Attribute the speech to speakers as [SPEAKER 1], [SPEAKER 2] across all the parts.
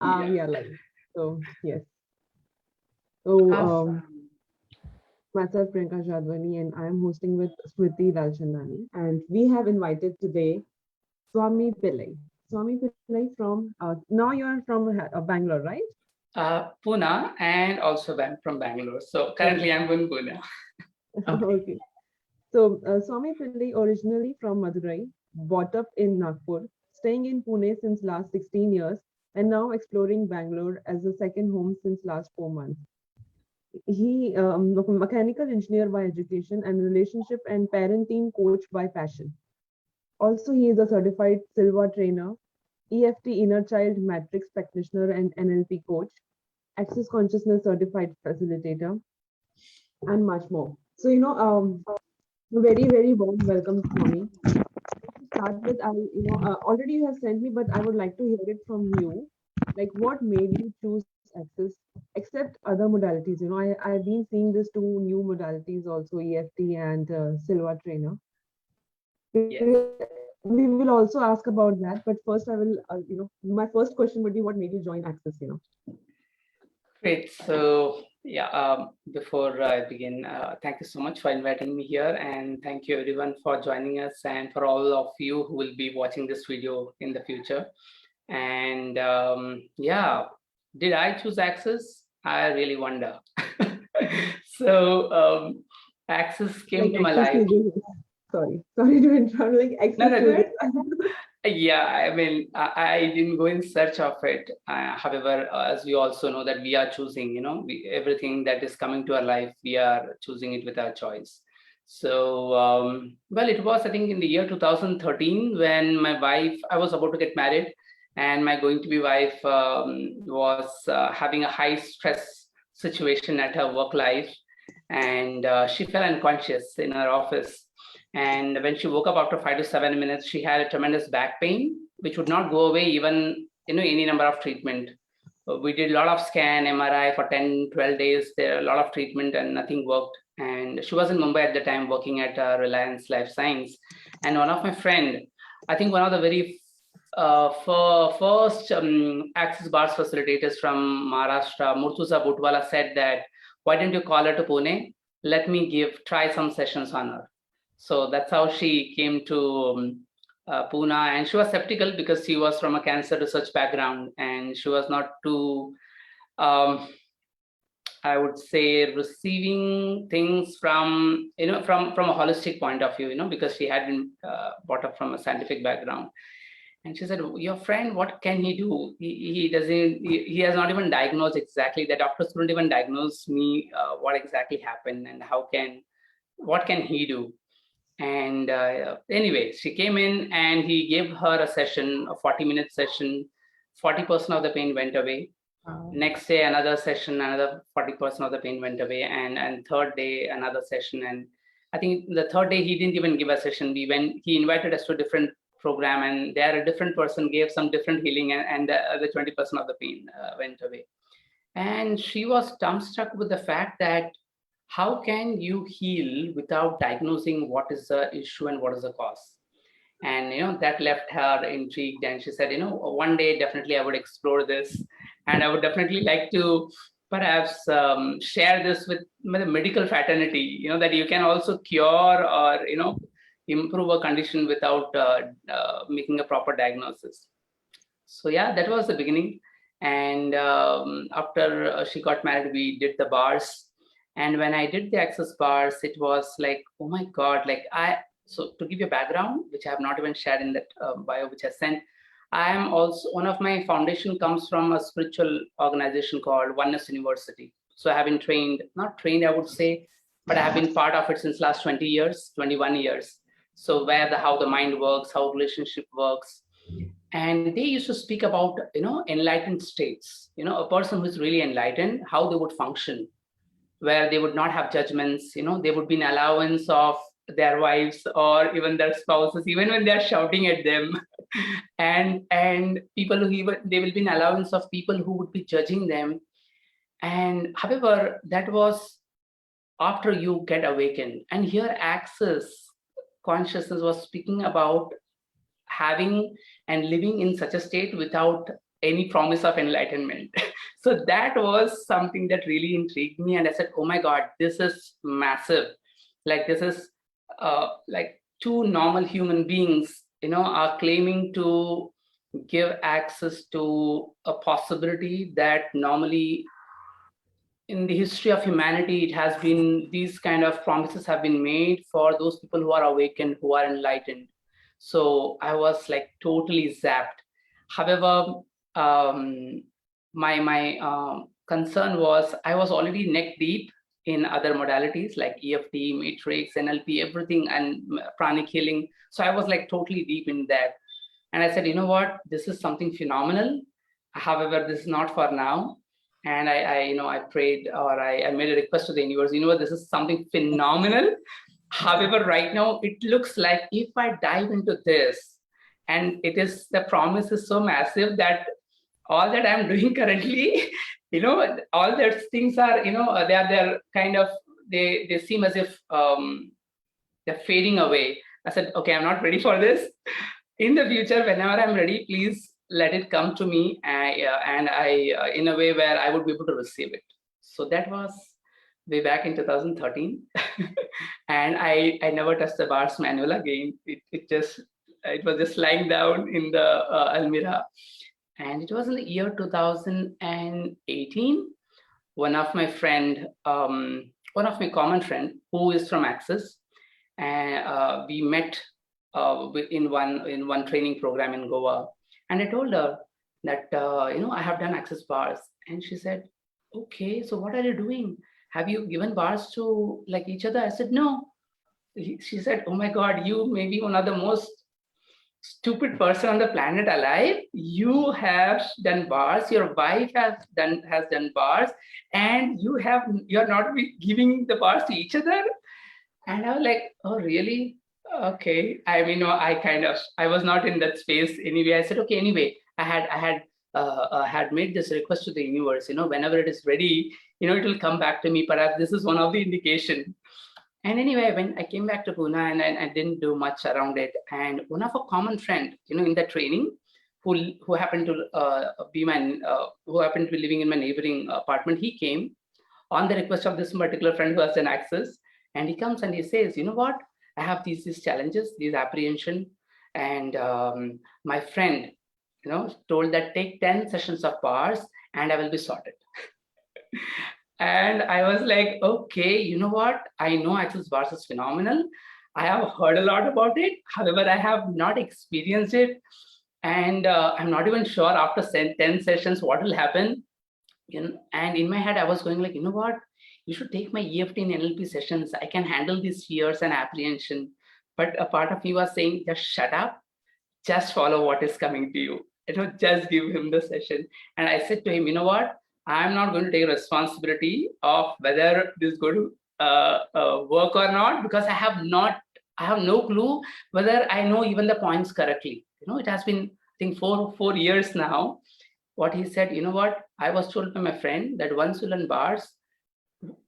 [SPEAKER 1] Yeah.
[SPEAKER 2] We are live. So yes. So
[SPEAKER 1] Awesome.
[SPEAKER 2] myself Priyanka Jadwani and I am hosting with Smriti Lalchandani and we have invited today Swami Pillai. Swami Pillai from now you are from Bangalore, right?
[SPEAKER 1] Pune and also from Bangalore. So
[SPEAKER 2] Okay.
[SPEAKER 1] currently I'm in Pune. Okay.
[SPEAKER 2] Okay. So Swami Pillai originally from Madurai, brought up in Nagpur, staying in Pune since last 16 years and now exploring Bangalore as a second home since last 4 months. He mechanical engineer by education and relationship and parenting coach by passion. Also, he is a certified Silva trainer, EFT inner child matrix practitioner and NLP coach, Access Consciousness certified facilitator, and much more. So, very warm welcome, Swami. To start with, already you have sent me, but I would like to hear it from you. Like, what made you choose Access, except other modalities? I've been seeing these two new modalities also, EFT and Silva Trainer.
[SPEAKER 1] Yes.
[SPEAKER 2] We will also ask about that, but first, I will, my first question would be, what made you join Access?
[SPEAKER 1] Great. So yeah, before I begin, thank you so much for inviting me here, and thank you everyone for joining us, and for all of you who will be watching this video in the future. And yeah, did I choose Access? I really wonder. So Access came
[SPEAKER 2] Like
[SPEAKER 1] to my
[SPEAKER 2] Access
[SPEAKER 1] life.
[SPEAKER 2] uses, sorry to interrupt, like
[SPEAKER 1] No,
[SPEAKER 2] Access
[SPEAKER 1] no, go
[SPEAKER 2] uses.
[SPEAKER 1] ahead. Yeah, I mean, I didn't go in search of it. However, as we also know that we are choosing, everything that is coming to our life, we are choosing it with our choice. So, well, it was, I think, in the year 2013 when I was about to get married, and my going to be wife was having a high stress situation at her work life, and she fell unconscious in her office. And when she woke up after 5 to 7 minutes, she had a tremendous back pain, which would not go away even any number of treatment. We did a lot of scan, MRI for 10, 12 days. There are a lot of treatment and nothing worked. And she was in Mumbai at the time working at Reliance Life Science. And one of my friend, I think one of the very first Access Bars facilitators from Maharashtra, Murtuza Butwala, said that, why don't you call her to Pune? Let me try some sessions on her. So that's how she came to Pune, and she was skeptical because she was from a cancer research background, and she was not too, um, I would say, receiving things from from a holistic point of view, because she had been brought up from a scientific background. And she said, your friend, what can he do? He doesn't, he has not even diagnosed exactly. The doctors couldn't even diagnose me what exactly happened and what can he do? And anyway, she came in and he gave her a session, a 40-minute session. 40% of the pain went away.
[SPEAKER 2] Wow.
[SPEAKER 1] Next day, another session, another 40% of the pain went away. And third day, another session. And I think the third day, he didn't even give a session. He invited us to a different program, and there a different person gave some different healing, and the other 20% of the pain went away. And she was dumbstruck with the fact that how can you heal without diagnosing what is the issue and what is the cause? And that left her intrigued, and she said, one day definitely I would explore this, and I would definitely like to perhaps share this with the medical fraternity, that you can also cure or improve a condition without making a proper diagnosis. So yeah, that was the beginning. And after she got married, we did the bars. And when I did the Access bars, it was like, oh my God, so to give you a background, which I have not even shared in that bio which I sent, I am also, one of my foundation comes from a spiritual organization called Oneness University. So I have been trained, not trained, I would say, but I have been part of it since last 20 years, 21 years. So how the mind works, how relationship works, and they used to speak about enlightened states, a person who is really enlightened, how they would function, where they would not have judgments, they would be in allowance of their wives or even their spouses, even when they're shouting at them. And people who even, they will be in allowance of people who would be judging them. And however, that was after you get awakened. And here Access consciousness was speaking about having and living in such a state without any promise of enlightenment. So that was something that really intrigued me. And I said, oh my God, this is massive. Like this is like two normal human beings, are claiming to give access to a possibility that normally in the history of humanity, it has been, these kind of promises have been made for those people who are awakened, who are enlightened. So I was like totally zapped. However, my concern was I was already neck deep in other modalities like EFT, matrix, NLP, everything, and pranic healing. So I was like totally deep in that. And I said, you know what, this is something phenomenal. However, this is not for now. And I prayed, or I made a request to the universe, this is something phenomenal. However, right now it looks like if I dive into this, and the promise is so massive that all that I'm doing currently, all those things are, they're kind of, they seem as if they're fading away. I said, okay, I'm not ready for this. In the future, whenever I'm ready, please let it come to me, and I in a way where I would be able to receive it. So that was way back in 2013. And I never touched the bars manual again. It was just lying down in the Almira. And it was in the year 2018. One of my common friend who is from Axis, and we met in one training program in Goa. And I told her that, I have done Access bars. And she said, okay, so what are you doing? Have you given bars to like each other? I said, no. She said, oh my God, you may be one of the most stupid person on the planet alive. You have done bars, your wife has done bars, and you're not giving the bars to each other. And I was like, oh, really? Okay. I mean, I was not in that space anyway. I said, okay, anyway, I had made this request to the universe, whenever it is ready, it will come back to me. Perhaps this is one of the indication. And anyway, when I came back to Pune, and I didn't do much around it. And one of a common friend, in the training, who happened to be living in my neighboring apartment, he came on the request of this particular friend who has an access. And he comes and he says, you know what? I have these challenges, these apprehension. And my friend, told that take 10 sessions of bars and I will be sorted. And I was like, okay, you know what? I know Access bars is phenomenal. I have heard a lot about it. However, I have not experienced it. And I'm not even sure after 10 sessions what will happen. And in my head, I was going like, you know what? You should take my EFT and NLP sessions. I can handle these fears and apprehension. But a part of me was saying, just shut up. Just follow what is coming to you. Just give him the session. And I said to him, you know what? I'm not going to take responsibility of whether this is going to work or not, because I have no clue whether I know even the points correctly. It has been, I think, 4 years now. What he said, you know what? I was told by my friend that once you learn bars,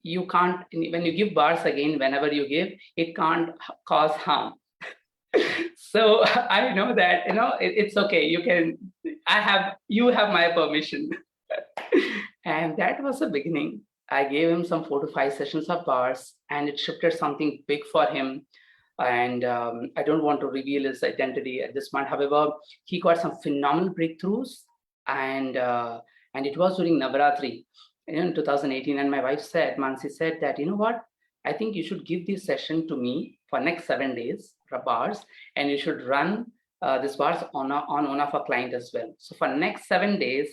[SPEAKER 1] you can't, when you give bars again, whenever you give, it can't cause harm. So I know that, it's okay. You have my permission. And that was the beginning. I gave him some 4 to 5 sessions of bars, and it shifted something big for him. And I don't want to reveal his identity at this point. However, he got some phenomenal breakthroughs, and it was during Navaratri in 2018. And my wife said, Mansi said that, you know what? I think you should give this session to me for next 7 days, bars, and you should run this bars on one of our client as well. So for next 7 days,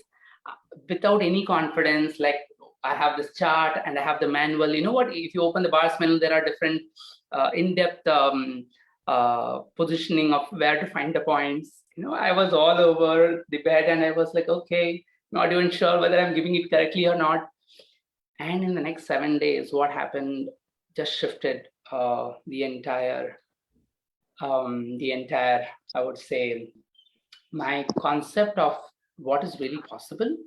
[SPEAKER 1] without any confidence, like I have this chart and I have the manual. You know what? If you open the bars manual, there are different in-depth positioning of where to find the points. I was all over the bed, and I was like, okay, not even sure whether I'm giving it correctly or not. And in the next 7 days, what happened just shifted the entire, I would say, my concept of what is really possible.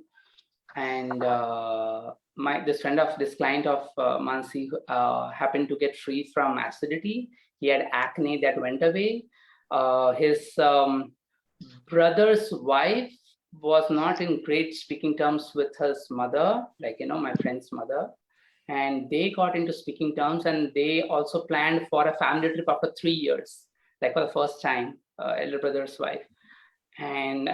[SPEAKER 1] And this client of Mansi happened to get free from acidity. He had acne that went away. His brother's wife was not in great speaking terms with his mother, like, my friend's mother. And they got into speaking terms, and they also planned for a family trip after 3 years, like for the first time, elder brother's wife. And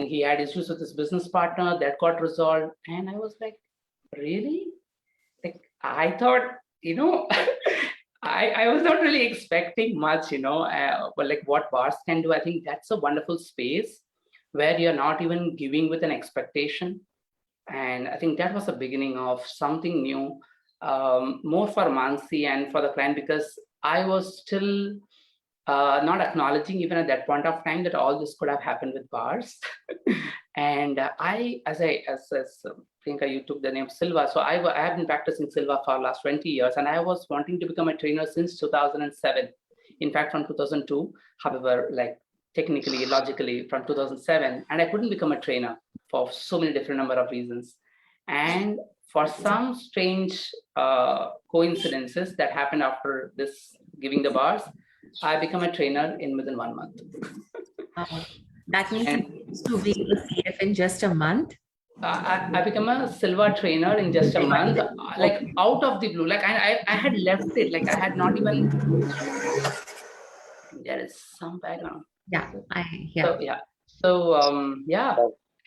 [SPEAKER 1] he had issues with his business partner that got resolved. And I was like, really? Like, I thought, I was not really expecting much, but like what bars can do. I think that's a wonderful space where you're not even giving with an expectation. And I think that was the beginning of something new, more for Mansi and for the client, because I was still not acknowledging even at that point of time that all this could have happened with bars. And as Priyanka, you took the name Silva. So I have been practicing Silva for the last 20 years, and I was wanting to become a trainer since 2007. In fact, from 2002, however, like technically, logically from 2007, and I couldn't become a trainer for so many different number of reasons. And for some strange coincidences that happened after this giving the bars, I become a trainer in within 1 month.
[SPEAKER 3] That means to be a CF in just a month.
[SPEAKER 1] I become a Silva trainer in just a month, like out of the blue. Like I had left it, like I had not even. There is some background.
[SPEAKER 3] Yeah,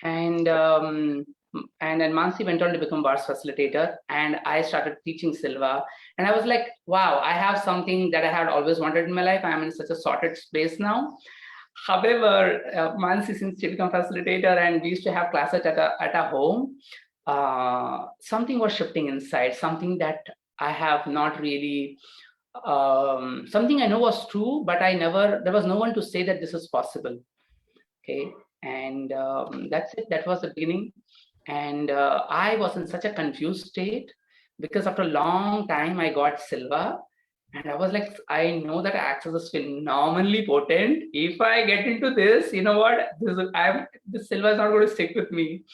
[SPEAKER 1] and then Mansi went on to become bars facilitator, and I started teaching Silva. And I was like, wow, I have something that I had always wanted in my life. I'm in such a sorted space now. However, Mansi, since she became facilitator and we used to have classes at a home, something was shifting inside, something that I have not really, something I know was true, but there was no one to say that this is possible. Okay. And that's it. That was the beginning. And I was in such a confused state because after a long time I got Silva. And I was like, I know that access is phenomenally potent. If I get into this, you know what? This Silva is not going to stick with me.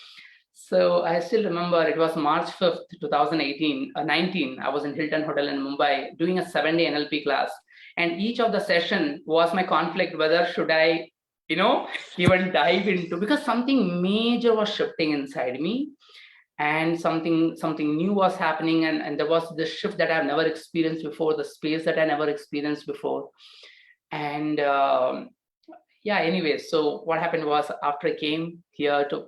[SPEAKER 1] So I still remember it was March 5th, 2019. I was in Hilton Hotel in Mumbai doing a 7-day NLP class. And each of the session was my conflict, whether should I, even dive into, because something major was shifting inside me. And something new was happening, and there was this shift that I've never experienced before, the space that I never experienced before. And anyway, so what happened was after I came here to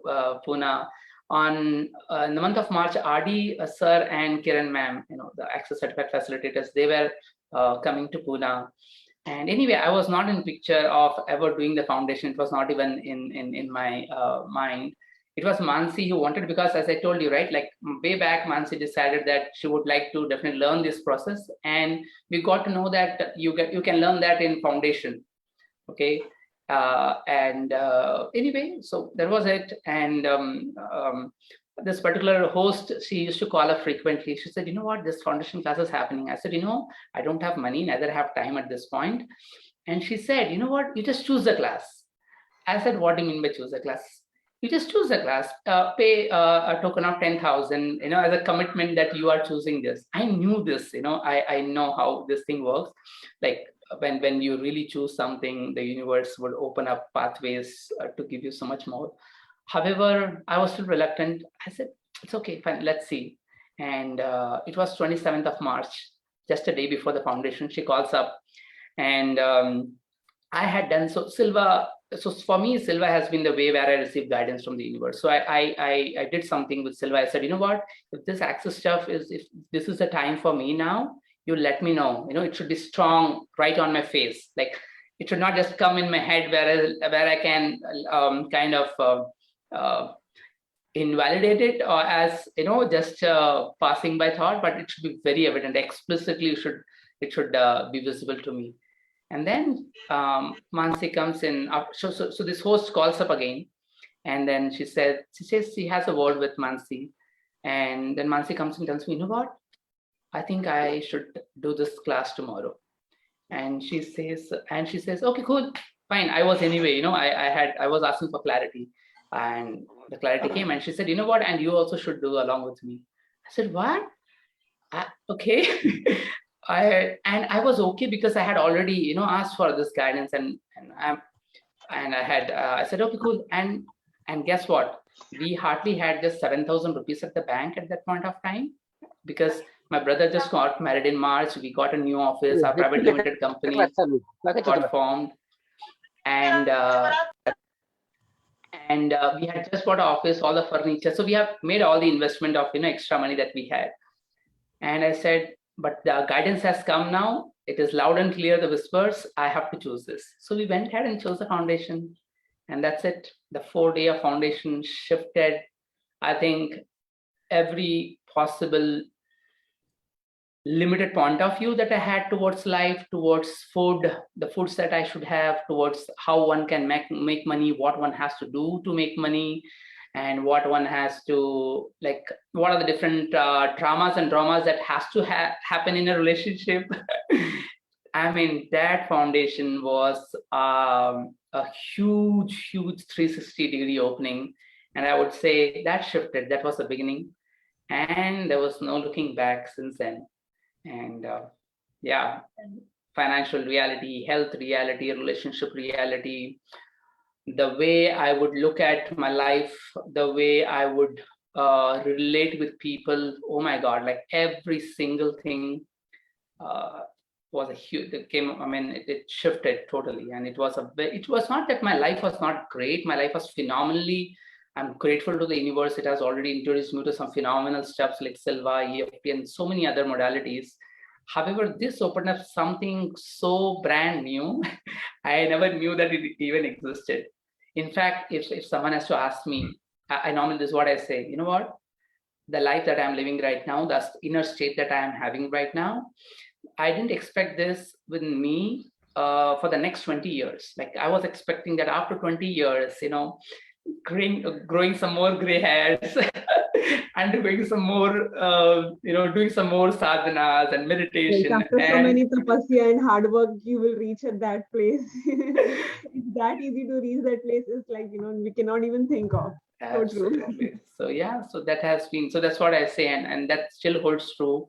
[SPEAKER 1] Pune on in the month of March, RD sir and Kiran ma'am, the access certified facilitators, they were coming to Pune. And anyway, I was not in picture of ever doing the foundation. It was not even in my mind. It was Mansi who wanted, because as I told you, right, like way back, Mansi decided that she would like to definitely learn this process. And we got to know that you can learn that in foundation. Okay. Anyway, so that was it. And this particular host, she used to call her frequently. She said, you know what, this foundation class is happening. I said, I don't have money, neither have time at this point. And she said, you know what, you just choose the class. I said, what do you mean by choose the class? You just choose the class, pay a token of 10,000, as a commitment that you are choosing this. I knew this, I know how this thing works. Like when you really choose something, the universe would open up pathways to give you so much more. However, I was still reluctant. I said, it's okay, fine, let's see. And it was 27th of March, just a day before the foundation. She calls up, and I had done so. So for me, Silva has been the way where I receive guidance from the universe. So I did something with Silva. I said, you know what, if this access stuff if this is the time for me now, you let me know. It should be strong right on my face. Like it should not just come in my head where I can kind of invalidate it, or as just passing by thought, but it should be very evident, explicitly. It should be visible to me. And then Mansi comes in. So this host calls up again, and then she says she has a word with Mansi, and then Mansi comes and tells me, you know what, I think I should do this class tomorrow. And she says, okay, cool, fine. I was anyway, I was asking for clarity, and the clarity came, and she said, you know what, and you also should do along with me. I said, what? Okay. I was okay, because I had already asked for this guidance, and I said, okay, cool. And And guess what? We hardly had just 7,000 rupees at the bank at that point of time, because my brother just got married in March. We got a new office, our private limited company got formed, and we had just bought an office, all the furniture. So we have made all the investment of extra money that we had. And I said, but the guidance has come now. It is loud and clear, the whispers. I have to choose this. So we went ahead and chose the foundation, and that's it. The 4-day of foundation shifted, I think, every possible limited point of view that I had towards life, towards food, the foods that I should have, towards how one can make money, what one has to do to make money, and what one has to, like, what are the different dramas that has to happen in a relationship. I mean, that foundation was a huge 360-degree opening. And I would say that shifted, that was the beginning. And there was no looking back since then. And yeah, financial reality, health reality, relationship reality, the way I would look at my life, the way I would relate with people. Oh my God, like every single thing was a huge, it shifted totally. And it was not that my life was not great. My life was phenomenally, I'm grateful to the universe. It has already introduced me to some phenomenal stuff like Silva, EFT, and so many other modalities. However, this opened up something so brand new. I never knew that it even existed. In fact, if someone has to ask me, I normally, this is what I say, you know what? The life that I'm living right now, the inner state that I am having right now, I didn't expect this with me for the next 20 years. Like I was expecting that after 20 years, growing some more gray hairs and doing some more, doing some more sadhanas and meditation.
[SPEAKER 2] Like after so many tapasya and hard work, you will reach at that place. It's that easy to reach that place. It's like, we cannot even think of.
[SPEAKER 1] Absolutely. So true. So yeah, so that has been, so that's what I say. And that still holds true.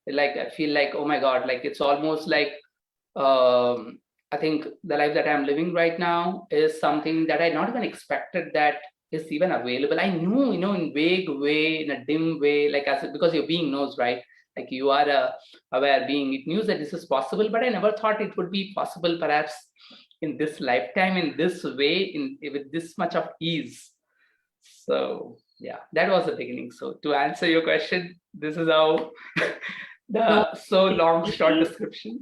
[SPEAKER 1] Like, I feel like, oh my God, like it's almost like, I think the life that I'm living right now is something that I not even expected that is even available. I knew, in vague way, in a dim way, like because your being knows, right? Like you are a aware being. It knew that this is possible, but I never thought it would be possible, perhaps in this lifetime, in this way, with this much of ease. So yeah, that was the beginning. So to answer your question, this is how short description.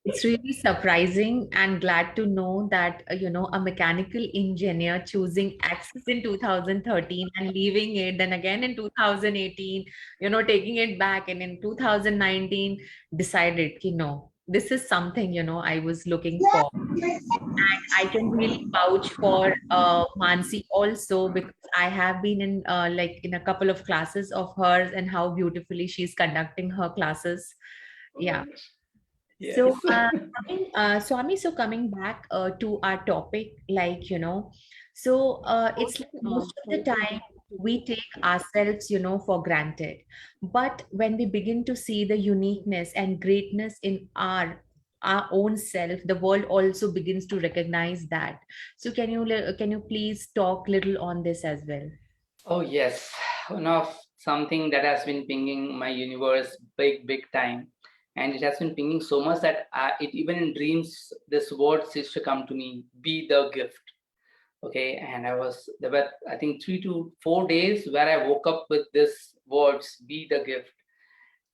[SPEAKER 3] It's really surprising and glad to know that, a mechanical engineer choosing Access in 2013 and leaving it, then again in 2018, taking it back, and in 2019 decided, this is something, I was looking for. And I can really vouch for Mansi also, because I have been in a couple of classes of hers and how beautifully she's conducting her classes. Yeah. Yes. So, Swami, so coming back to our topic, it's like most of the time we take ourselves, for granted. But when we begin to see the uniqueness and greatness in our own self, the world also begins to recognize that. So, can you please talk little on this as well?
[SPEAKER 1] Oh yes, something that has been pinging my universe big time. And it has been pinging so much that it even in dreams, this word used to come to me, be the gift. Okay. And there were, I think 3 to 4 days where I woke up with this words, be the gift.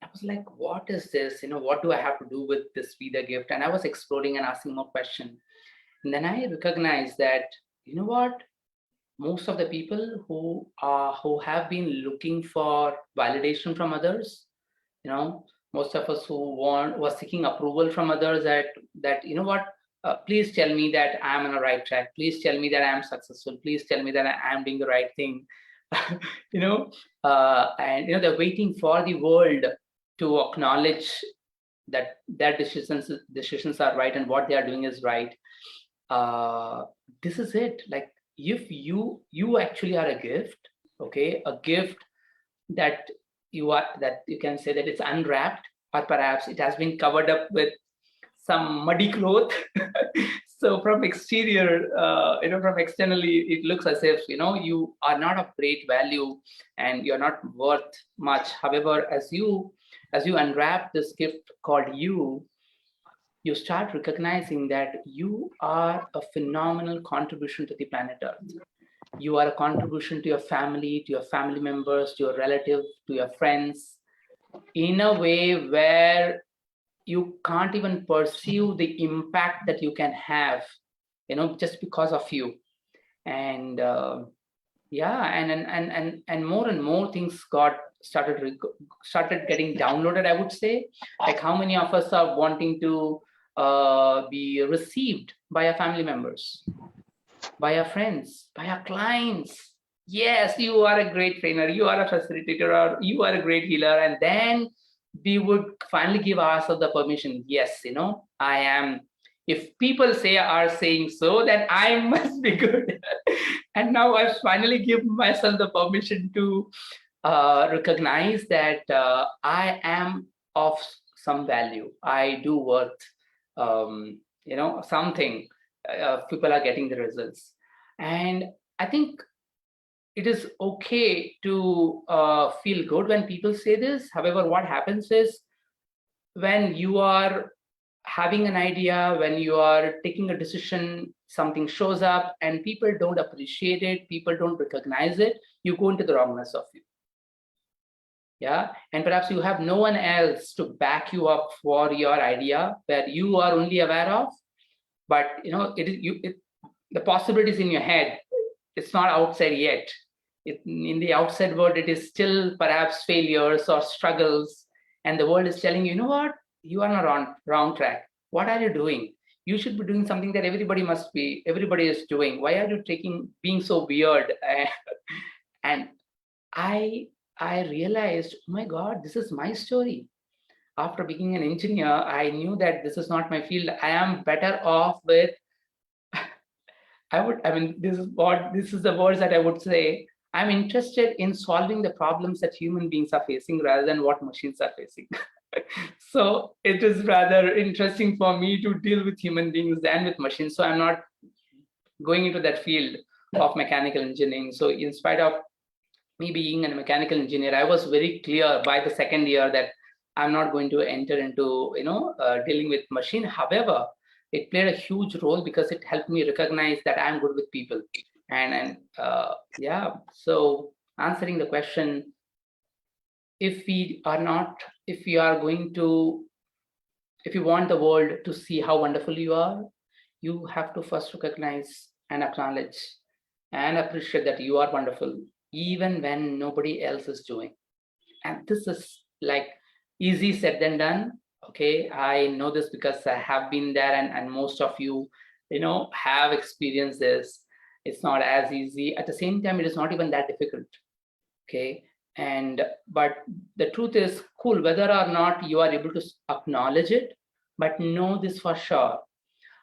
[SPEAKER 1] I was like, what is this? What do I have to do with this be the gift? And I was exploring and asking more questions. And then I recognized that, what? Most of the people who have been looking for validation from others, most of us who was seeking approval from others that please tell me that I'm on the right track. Please tell me that I'm successful. Please tell me that I'm doing the right thing. And they're waiting for the world to acknowledge that their decisions are right and what they are doing is right. This is it. Like if you actually are a gift, okay, a gift that you can say that it's unwrapped, or perhaps it has been covered up with some muddy cloth. So from exterior, from externally, it looks as if, you are not of great value and you're not worth much. However, as you unwrap this gift called you start recognizing that you are a phenomenal contribution to the planet Earth. You are a contribution to your family, to your family members, to your relatives, to your friends, in a way where you can't even perceive the impact that you can have, just because of you. And and more and more things started getting downloaded, I would say. Like, how many of us are wanting to be received by our family members, by our friends, by our clients? Yes, you are a great trainer, you are a facilitator, or you are a great healer. And then we would finally give ourselves the permission. Yes, I am. If people are saying so, then I must be good. And now I finally give myself the permission to recognize that I am of some value. I do worth, something. People are getting the results. And I think it is okay to feel good when people say this. However, what happens is, when you are having an idea, when you are taking a decision, something shows up and people don't appreciate it, people don't recognize it, you go into the wrongness of you. Yeah. And perhaps you have no one else to back you up for your idea, where you are only aware of, but the possibilities in your head, it's not outside yet. In the outside world, it is still perhaps failures or struggles, and the world is telling you, what, you are not on wrong track. What are you doing? You should be doing something that everybody is doing. Why are you being so weird? And I realized, oh my God, this is my story. After being an engineer, I knew that this is not my field. I am better off with, this is the words that I would say. I'm interested in solving the problems that human beings are facing rather than what machines are facing. So it is rather interesting for me to deal with human beings than with machines. So I'm not going into that field of mechanical engineering. So in spite of me being a mechanical engineer, I was very clear by the second year that I'm not going to enter into dealing with machine. However, it played a huge role because it helped me recognize that I'm good with people. So answering the question, if you want the world to see how wonderful you are, you have to first recognize and acknowledge and appreciate that you are wonderful, even when nobody else is doing. And this is like easy said than done. Okay, I know this because I have been there, and most of you, have experienced this. It's not as easy. At the same time, it is not even that difficult. Okay. But the truth is, cool, whether or not you are able to acknowledge it, but know this for sure.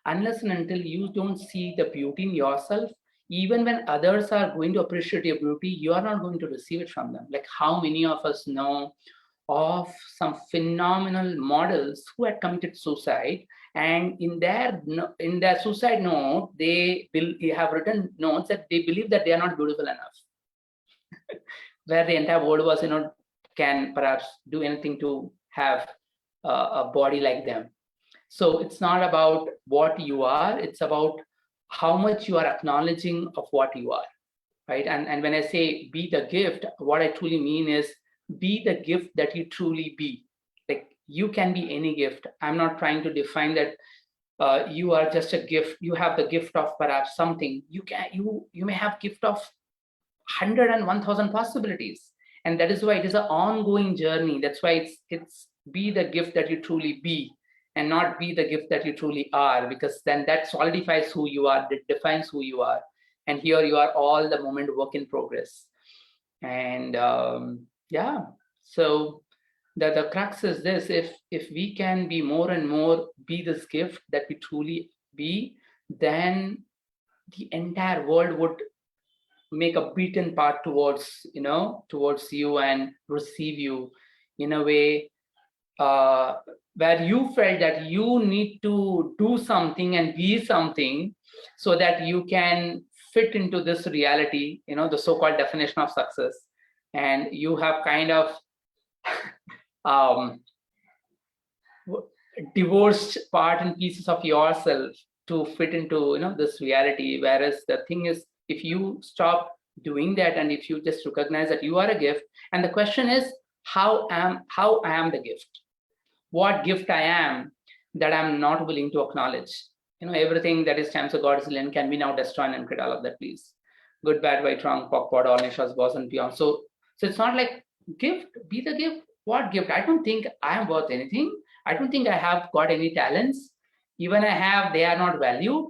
[SPEAKER 1] Unless and until you don't see the beauty in yourself, even when others are going to appreciate your beauty, you are not going to receive it from them. Like, how many of us know of some phenomenal models who had committed suicide, and in their suicide note, they have written notes that they believe that they are not beautiful enough. Where the entire world was, can perhaps do anything to have a body like them. So it's not about what you are, it's about how much you are acknowledging of what you are, right? And when I say be the gift, what I truly mean is be the gift that you truly be. Like, you can be any gift. I'm not trying to define that you are just a gift. You have the gift of perhaps something. You may have gift of 100 and 1,000 possibilities, and that is why it is an ongoing journey. That's why it's be the gift that you truly be, and not be the gift that you truly are, because then that solidifies who you are, that defines who you are. And here you are, all the moment work in progress. And so the crux is this: if we can be more and more be this gift that we truly be, then the entire world would make a beaten path towards you and receive you in a way where you felt that you need to do something and be something so that you can fit into this reality, the so-called definition of success, and you have kind of um, divorced part and pieces of yourself to fit into this reality. Whereas the thing is, if you stop doing that and if you just recognize that you are a gift, and the question is, how I am the gift, what gift I am that I'm not willing to acknowledge. Everything that is times of Godzillion can be now destroyed and create all of that, please. Good, bad, right, wrong, POC, POD, all nations, boss, and beyond. So it's not like gift, be the gift. What gift? I don't think I am worth anything. I don't think I have got any talents. Even I have, they are not valued,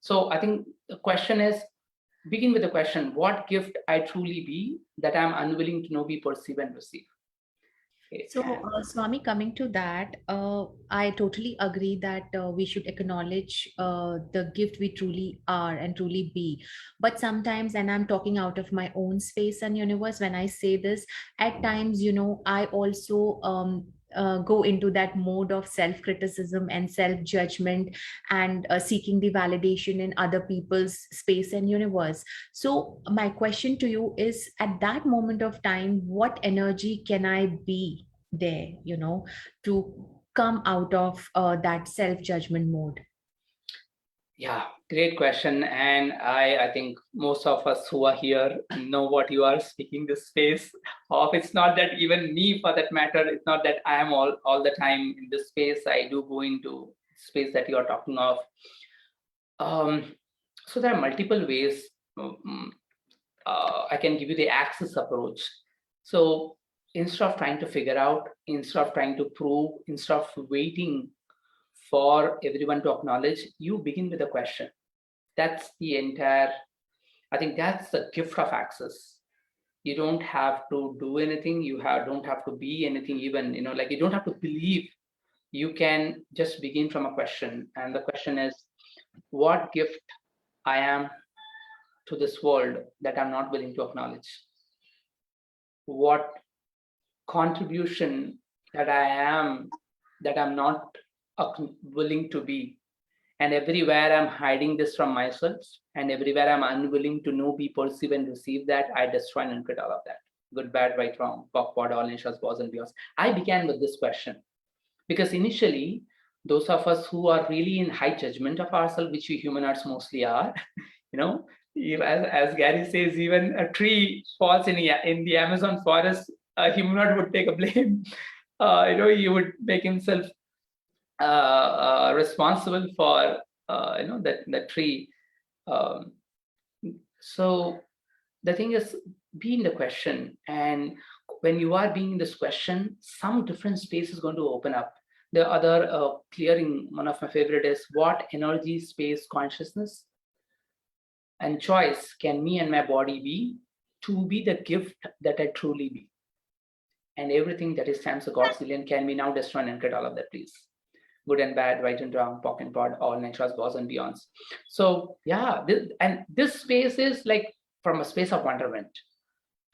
[SPEAKER 1] So I think the question is, begin with the question, what gift I truly be that I'm unwilling to know, be, perceive, and receive.
[SPEAKER 3] So, Swami, coming to that, I totally agree that we should acknowledge the gift we truly are and truly be. But sometimes, and I'm talking out of my own space and universe when I say this, at times, I also go into that mode of self-criticism and self-judgment and seeking the validation in other people's space and universe. So, my question to you is, at that moment of time, what energy can I be there, to come out of that self-judgment mode?
[SPEAKER 1] Yeah, great question. And I think most of us who are here know what you are speaking this space of. It's not that even me, for that matter, it's not that I am all the time in this space. I do go into space that you are talking of. So there are multiple ways. I can give you the axis approach. So instead of trying to figure out, instead of trying to prove, instead of waiting for everyone to acknowledge, you begin with a question. That's the entire, I think that's the gift of access. You don't have to do anything. Don't have to be anything even, like you don't have to believe. You can just begin from a question. And the question is, what gift I am to this world that I'm not willing to acknowledge? What contribution that I am that I'm not willing to be? And everywhere I'm hiding this from myself, and everywhere I'm unwilling to know, be, perceive, and receive that, I destroy and create all of that. Good, bad, right, wrong, POC, POD, all nations, boss, and beyond. I began with this question because initially, those of us who are really in high judgment of ourselves, which we humanoids mostly are, as Gary says, even a tree falls in the Amazon forest, a humanoid would take a blame. He would make himself responsible for that tree. So the thing is, be in the question, and when you are being in this question, some different space is going to open up. The other clearing, one of my favorite is, what energy, space, consciousness, and choice can me and my body be to be the gift that I truly be? And everything that is times a Godzillion can be now destroyed and create all of that, please. Good and bad, right and wrong, POC and POD, all natures, boss and beyonds. So yeah, this space is like from a space of wonderment.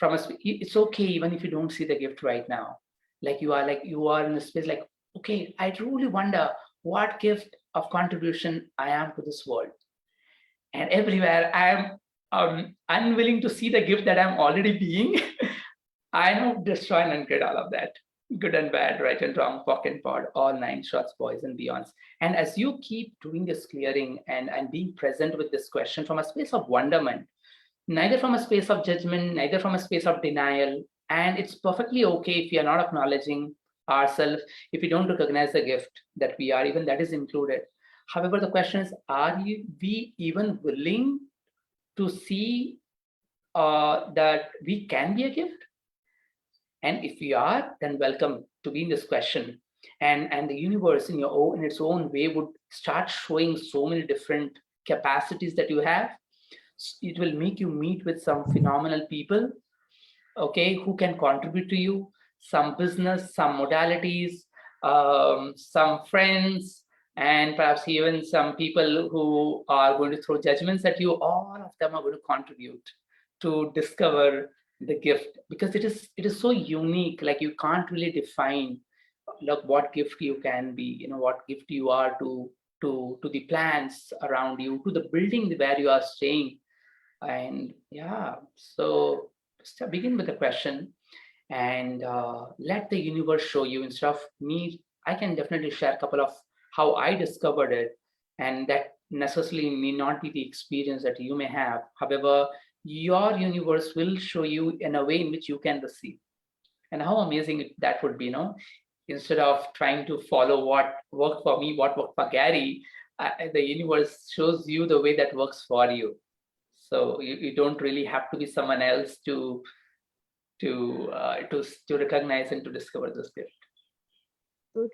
[SPEAKER 1] It's okay even if you don't see the gift right now. You are in a space like, okay, I truly wonder what gift of contribution I am to this world. And everywhere I am unwilling to see the gift that I'm already being. I know destroy and create all of that. Good and bad, right and wrong, POC and POD, all nine shots, boys and beyonds. And as you keep doing this clearing and being present with this question from a space of wonderment, neither from a space of judgment, neither from a space of denial, and it's perfectly okay if we are not acknowledging ourselves, if we don't recognize the gift that we are, even that is included. However, the question is, are we even willing to see that we can be a gift? And if we are, then welcome to be in this question. And the universe in its own way would start showing so many different capacities that you have. It will make you meet with some phenomenal people, okay, who can contribute to you, some business, some modalities, some friends, and perhaps even some people who are going to throw judgments at you. All of them are going to contribute to discover the gift, because it is so unique. Like, you can't really define look what gift you can be, what gift you are to the plants around you, to the building where you are staying. And yeah, so just begin with a question, and let the universe show you. Instead of me, I can definitely share a couple of how I discovered it, and that necessarily may not be the experience that you may have. However, your universe will show you in a way in which you can receive. And how amazing that would be, instead of trying to follow what worked for me, what worked for Gary, the universe shows you the way that works for you. So you don't really have to be someone else to recognize and to discover this gift.
[SPEAKER 2] So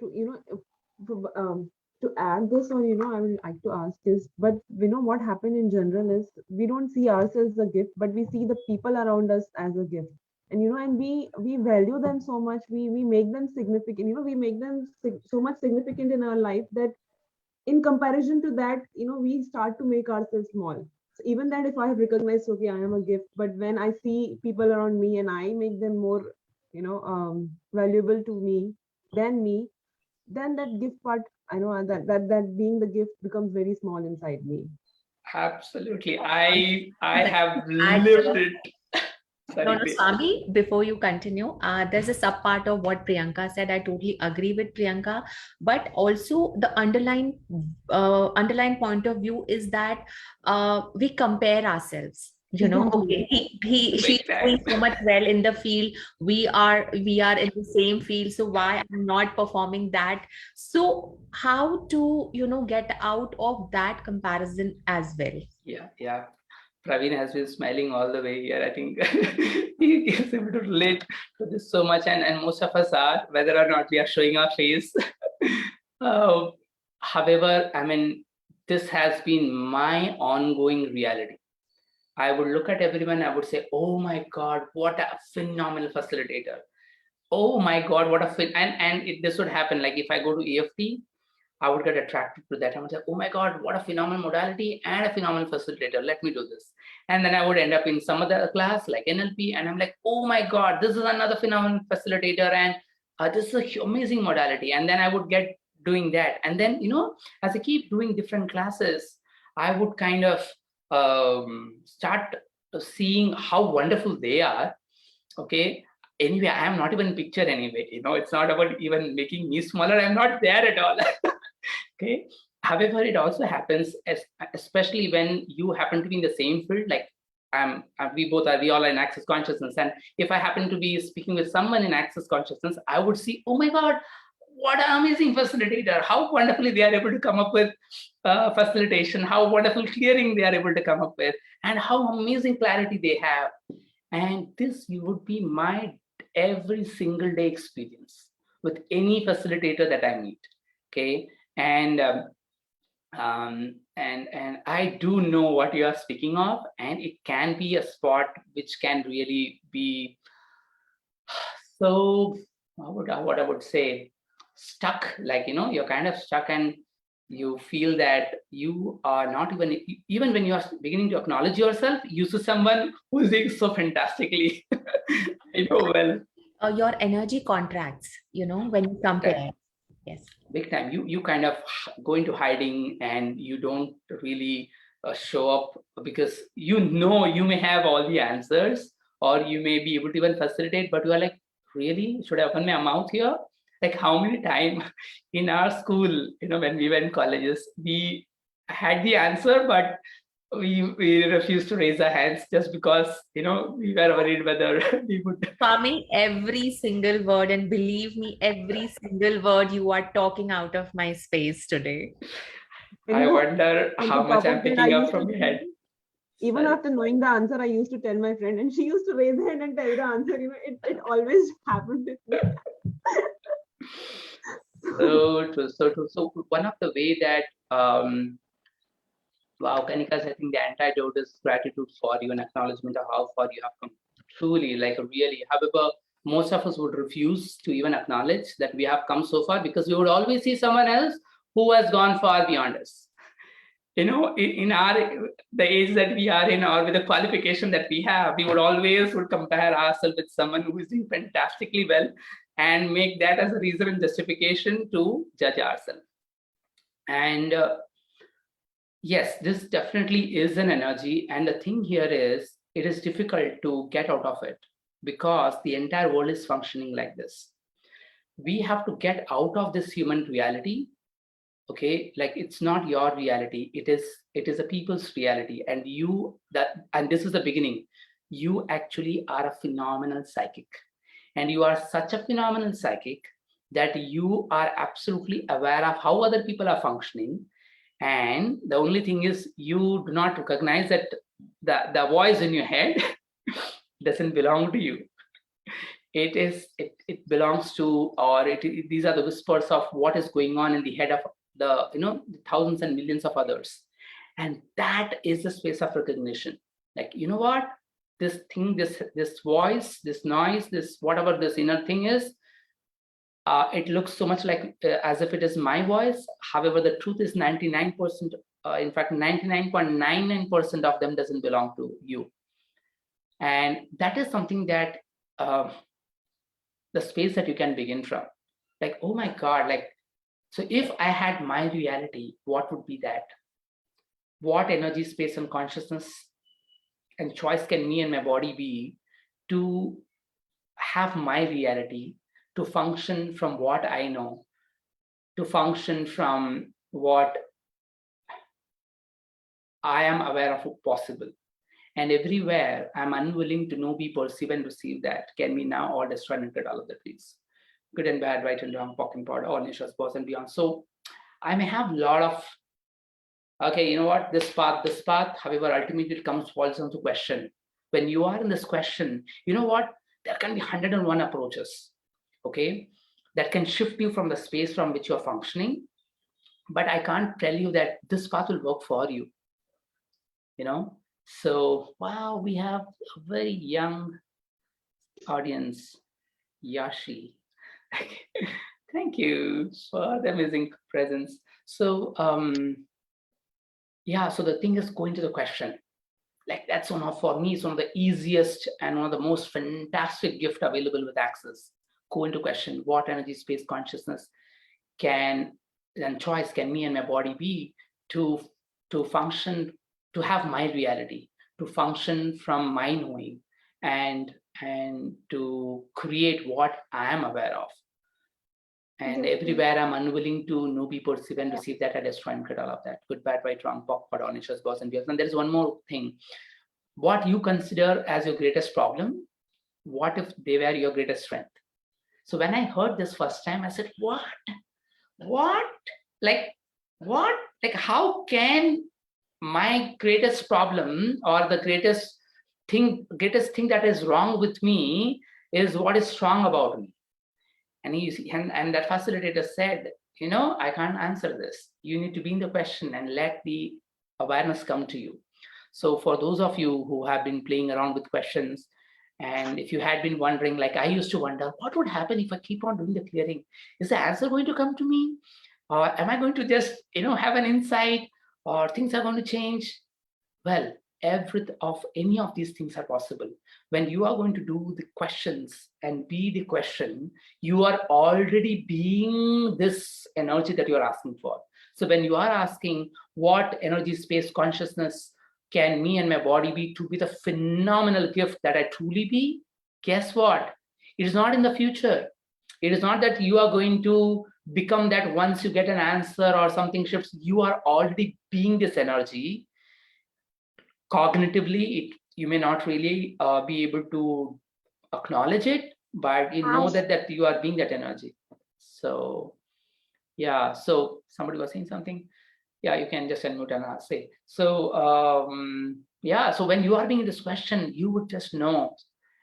[SPEAKER 2] to add this on, I would like to ask is, but what happened in general is we don't see ourselves as a gift, but we see the people around us as a gift. And and we value them so much, we make them significant, we make them so much significant in our life that in comparison to that, we start to make ourselves small. So even that, if I have recognized, okay, I am a gift, but when I see people around me and I make them more, valuable to me than me, then that gift part, I know that being the gift becomes very small inside me.
[SPEAKER 1] Absolutely. I have
[SPEAKER 3] Add,
[SPEAKER 1] lived it. Sorry,
[SPEAKER 3] No,
[SPEAKER 1] please.
[SPEAKER 3] Swami, before you continue, there's a sub part of what Priyanka said. I totally agree with Priyanka, but also the underlying point of view is that we compare ourselves. Okay, she's
[SPEAKER 1] Big time.
[SPEAKER 3] doing so much well in the field. We are in the same field. So why I'm not performing that? So how to get out of that comparison as well?
[SPEAKER 1] Yeah. Praveen has been smiling all the way here. I think he is able to relate to this so much, and most of us are, whether or not we are showing our face. However, I mean, this has been my ongoing reality. I would look at everyone, I would say, oh my God, what a phenomenal facilitator. Oh my God, what a this would happen. Like if I go to EFT, I would get attracted to that. I would say, oh my God, what a phenomenal modality and a phenomenal facilitator. Let me do this. And then I would end up in some other class like NLP. And I'm like, oh my God, this is another phenomenal facilitator. And this is an amazing modality. And then I would get doing that. And then, as I keep doing different classes, I would kind of start seeing how wonderful they are. Okay. Anyway, I am not even in picture anyway. It's not about even making me smaller. I'm not there at all. Okay. However, it also happens, especially when you happen to be in the same field. Like we all are in access consciousness, and if I happen to be speaking with someone in access consciousness, I would see, oh my God, what an amazing facilitator! How wonderfully they are able to come up with facilitation. How wonderful clearing they are able to come up with, and how amazing clarity they have. And this would be my every single day experience with any facilitator that I meet. Okay. And I do know what you are speaking of, and it can be a spot which can really be so, what I would say, stuck. Like you're kind of stuck, and you feel that you are not even when you are beginning to acknowledge yourself, you see someone who is doing so fantastically. I know well.
[SPEAKER 3] Your energy contracts, when you compare. Yes.
[SPEAKER 1] Big time. You kind of go into hiding, and you don't really show up, because you may have all the answers, or you may be able to even facilitate, but you are like, really, should I open my mouth here? Like how many times in our school, when we were in colleges, we had the answer, but we refused to raise our hands just because we were worried whether we would.
[SPEAKER 3] Swami, every single word, and believe me, every single word you are talking out of my space today.
[SPEAKER 1] I wonder how much I'm picking up from your head.
[SPEAKER 2] Even after knowing the answer, I used to tell my friend, and she used to raise her hand and tell the answer. It always happened with me.
[SPEAKER 1] So true. So one of the way that wow, Kanikas, I think the antidote is gratitude for you and acknowledgement of how far you have come. Truly, like really. However, most of us would refuse to even acknowledge that we have come so far, because we would always see someone else who has gone far beyond us. In the age that we are in, or with the qualification that we have, we would always compare ourselves with someone who is doing fantastically well. and make that as a reason and justification to judge ourselves. And yes, this definitely is an energy. And the thing here is, it is difficult to get out of it because the entire world is functioning like this. We have to get out of this human reality. Okay, like it's not your reality, it is a people's reality, and this is the beginning. You actually are a phenomenal psychic, and you are such a phenomenal psychic that you are absolutely aware of how other people are functioning. And the only thing is, you do not recognize that the voice in your head doesn't belong to you. It belongs to, or these are the whispers of what is going on in the head of the thousands and millions of others. And that is the space of recognition. Like, you know what, this thing, this voice, this noise, this whatever this inner thing is, it looks so much like as if it is my voice. However, the truth is 99%, in fact 99.99% of them doesn't belong to you. And that is something that the space that you can begin from. Like, oh my God, like, so if I had my reality, what would be that? What energy, space, and consciousness and choice can me and my body be to have my reality, to function from what I know, to function from what I am aware of possible. And everywhere I'm unwilling to know, be, perceive, and receive that can be now all destroyed and cut all of the trees. Good and bad, right and wrong, POC and POD, all nature's boss and beyond. So I may have a lot of, okay, you know what, this path, however, ultimately it falls into question. When you are in this question, you know what, there can be 101 approaches, okay, that can shift you from the space from which you're functioning. But I can't tell you that this path will work for you, So, wow, we have a very young audience, Yashi. Thank you for the amazing presence. So, yeah, so the thing is, going to the question. Like, that's for me, it's one of the easiest and one of the most fantastic gift available with Access. Go into question, what energy, space, consciousness and choice can me and my body be to function, to have my reality, to function from my knowing, and to create what I am aware of. And everywhere I'm unwilling to know, be, perceive, and receive that, I destroy and create all of that. Good, bad, right, wrong, POC, POD, nature's boss and beyond. And there's one more thing. What you consider as your greatest problem, what if they were your greatest strength? So when I heard this first time, I said, what? Like, what? Like, how can my greatest problem, or the greatest thing that is wrong with me, is what is strong about me? And that facilitator said, I can't answer this. You need to be in the question and let the awareness come to you. So for those of you who have been playing around with questions, and if you had been wondering, like I used to wonder, what would happen if I keep on doing the clearing? Is the answer going to come to me? Or am I going to just, have an insight, or things are going to change? Well, any of these things are possible. When you are going to do the questions and be the question, you are already being this energy that you're asking for. So when you are asking, what energy, space, consciousness can me and my body be to be the phenomenal gift that I truly be? Guess what? It is not in the future. It is not that you are going to become that once you get an answer or something shifts. You are already being this energy. Cognitively, you may not really be able to acknowledge it, but you know that you are being that energy. So, yeah. So somebody was saying something. Yeah, you can just unmute and I'll say. So, yeah. So when you are being this question, you would just know,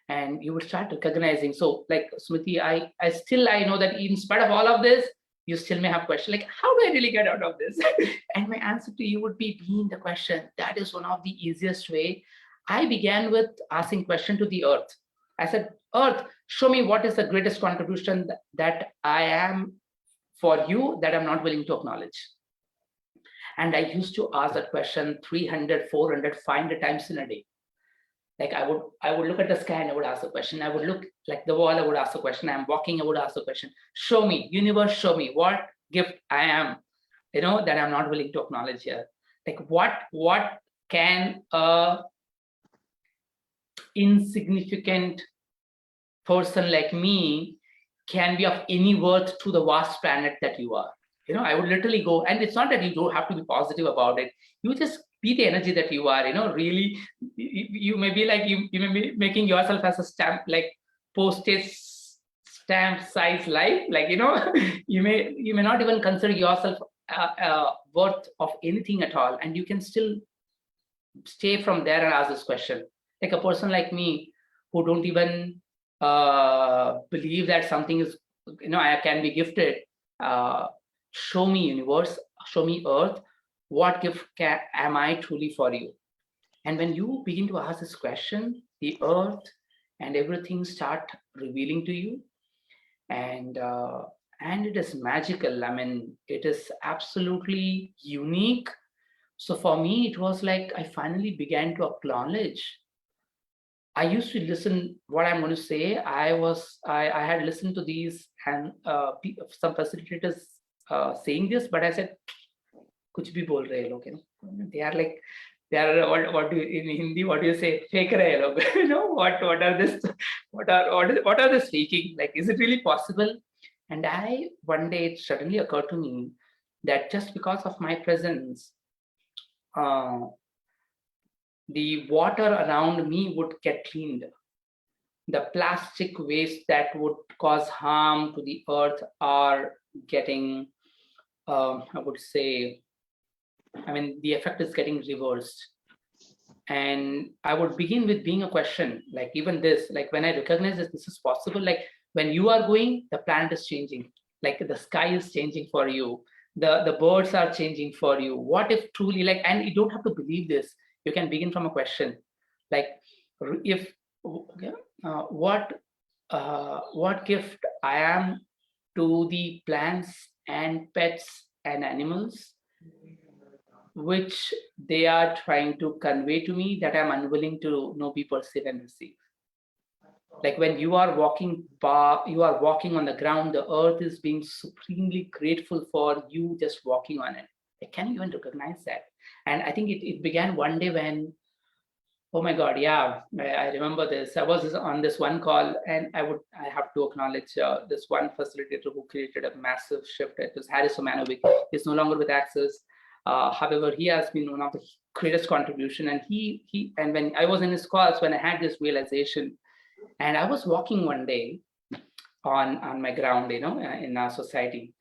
[SPEAKER 1] and you would start recognizing. So, like Smriti, I know that in spite of all of this, you still may have questions like, how do I really get out of this? And my answer to you would be being the question. That is one of the easiest way. I began with asking question to the earth. I said, Earth, show me what is the greatest contribution that I am for you that I'm not willing to acknowledge. And I used to ask that question 300, 400, 500 times in a day. Like I would look at the sky and I would ask the question. I would look Like the wall, I would ask a question. I'm walking, I would ask a question. Show me, universe, show me what gift I am, that I'm not willing to acknowledge here. Like what can a insignificant person like me can be of any worth to the vast planet that you are. I would literally go, and it's not that you don't have to be positive about it. You just be the energy that you are. Really, you may be like you may be making yourself as a stamp, like postage stamp size life. Like you may not even consider yourself worth of anything at all, and you can still stay from there and ask this question. Like a person like me who don't even believe that something is, I can be gifted. Show me universe, show me earth, what gift am I truly for you? And when you begin to ask this question, the earth and everything start revealing to you, and it is magical. I mean, it is absolutely unique. So for me, it was like I finally began to acknowledge. I used to listen what I'm going to say. I had listened to these and some facilitators saying this, but I said, "Kuch bhi bol rahe log." They are like, what do you, in Hindi? What do you say? Fake rahe log. What are this? What are they speaking? Like, is it really possible? And one day it suddenly occurred to me that just because of my presence, the water around me would get cleaned. The plastic waste that would cause harm to the earth are getting, I would say, the effect is getting reversed. And I would begin with being a question, like even this, like when I recognize that this is possible, like when you are going, the planet is changing, like the sky is changing for you. The birds are changing for you. What if truly, like, and you don't have to believe this. You can begin from a question, like, if what gift I am to the plants and pets and animals, which they are trying to convey to me that I'm unwilling to be, perceive, and receive. Like when you are walking on the ground, the earth is being supremely grateful for you just walking on it. Like, can you even recognize that? And I think it began one day when, oh my God, yeah, I remember this. I was on this one call, and I have to acknowledge this one facilitator who created a massive shift. It was Harris Omanovic. He's no longer with Access. However, he has been one of the greatest contribution. And and when I was in his calls, when I had this realization, and I was walking one day on my ground, in our society,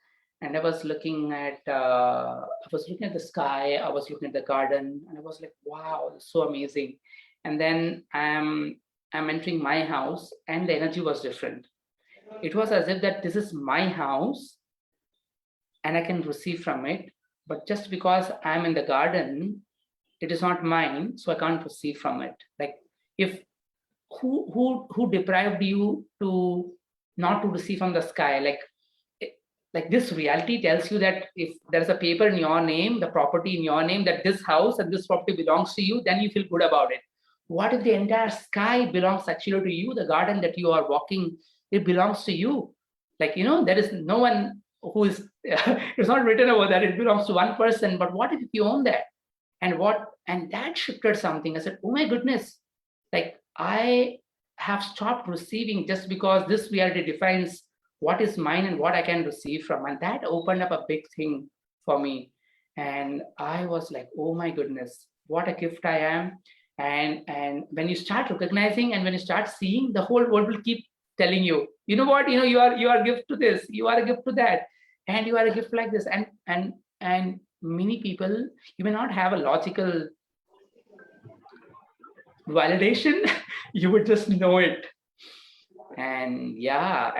[SPEAKER 1] and I was looking at the sky. I was looking at the garden, and I was like, wow, it's so amazing. And then I'm entering my house, and the energy was different. It was as if that this is my house, and I can receive from it. But just because I'm in the garden, it is not mine, so I can't receive from it. Like, if who deprived you to not to receive from the sky? Like this reality tells you that if there's a paper in your name, the property in your name, that this house and this property belongs to you, then you feel good about it. What if the entire sky belongs actually to you? The garden that you are walking, it belongs to you. Like, there is no one who is, it's not written over that it belongs to one person, but what if you own that? And that shifted something. I said, oh my goodness, like I have stopped receiving just because this reality defines what is mine and what I can receive from. And that opened up a big thing for me. And I was like, oh my goodness, what a gift I am. And when you start recognizing and when you start seeing, the whole world will keep telling you, you know what, you are a gift to this, you are a gift to that, and you are a gift like this. And many people, you may not have a logical validation, you would just know it. And yeah,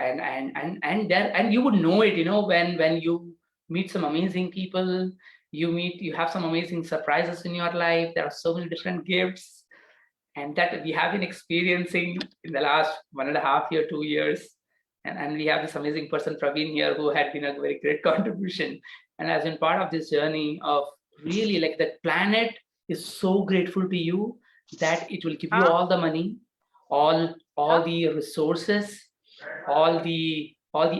[SPEAKER 1] and you would know it, when you meet some amazing people, you have some amazing surprises in your life. There are so many different gifts, and that we have been experiencing in the last 1.5 year, 2 years. And we have this amazing person, Praveen, here, who had been a very great contribution and has been part of this journey of really, like, the planet is so grateful to you that it will give you all the money, all all the resources, all the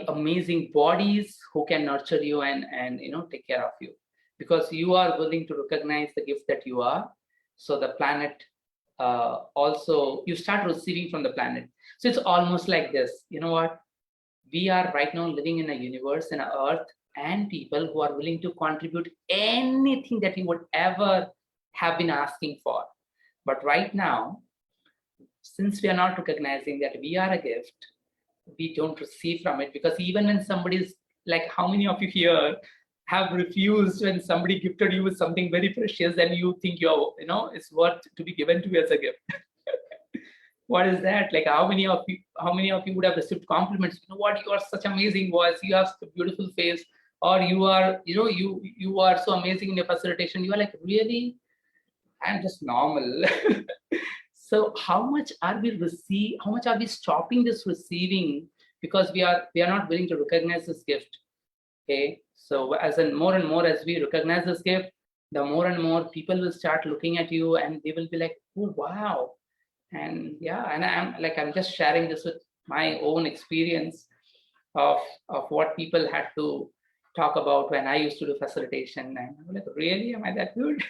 [SPEAKER 1] amazing bodies who can nurture you and take care of you, because you are willing to recognize the gift that you are. So the planet also, you start receiving from the planet. So it's almost like this. You know what? We are right now living in a universe, in an earth, and people who are willing to contribute anything that you would ever have been asking for. But right now, since we are not recognizing that we are a gift, we don't receive from it. Because even when somebody's like, how many of you here have refused when somebody gifted you with something very precious and you think it's worth to be given to you as a gift? What is that? Like, how many of you would have received compliments? You know what? You are such amazing voice. You have such a beautiful face, or you are, you are so amazing in your facilitation. You are like, really? I'm just normal. So how much are we stopping this receiving because we are not willing to recognize this gift? Okay. So more and more as we recognize this gift, the more and more people will start looking at you and they will be like, oh wow. And yeah, and I'm just sharing this with my own experience of what people had to talk about when I used to do facilitation. And I'm like, really? Am I that good?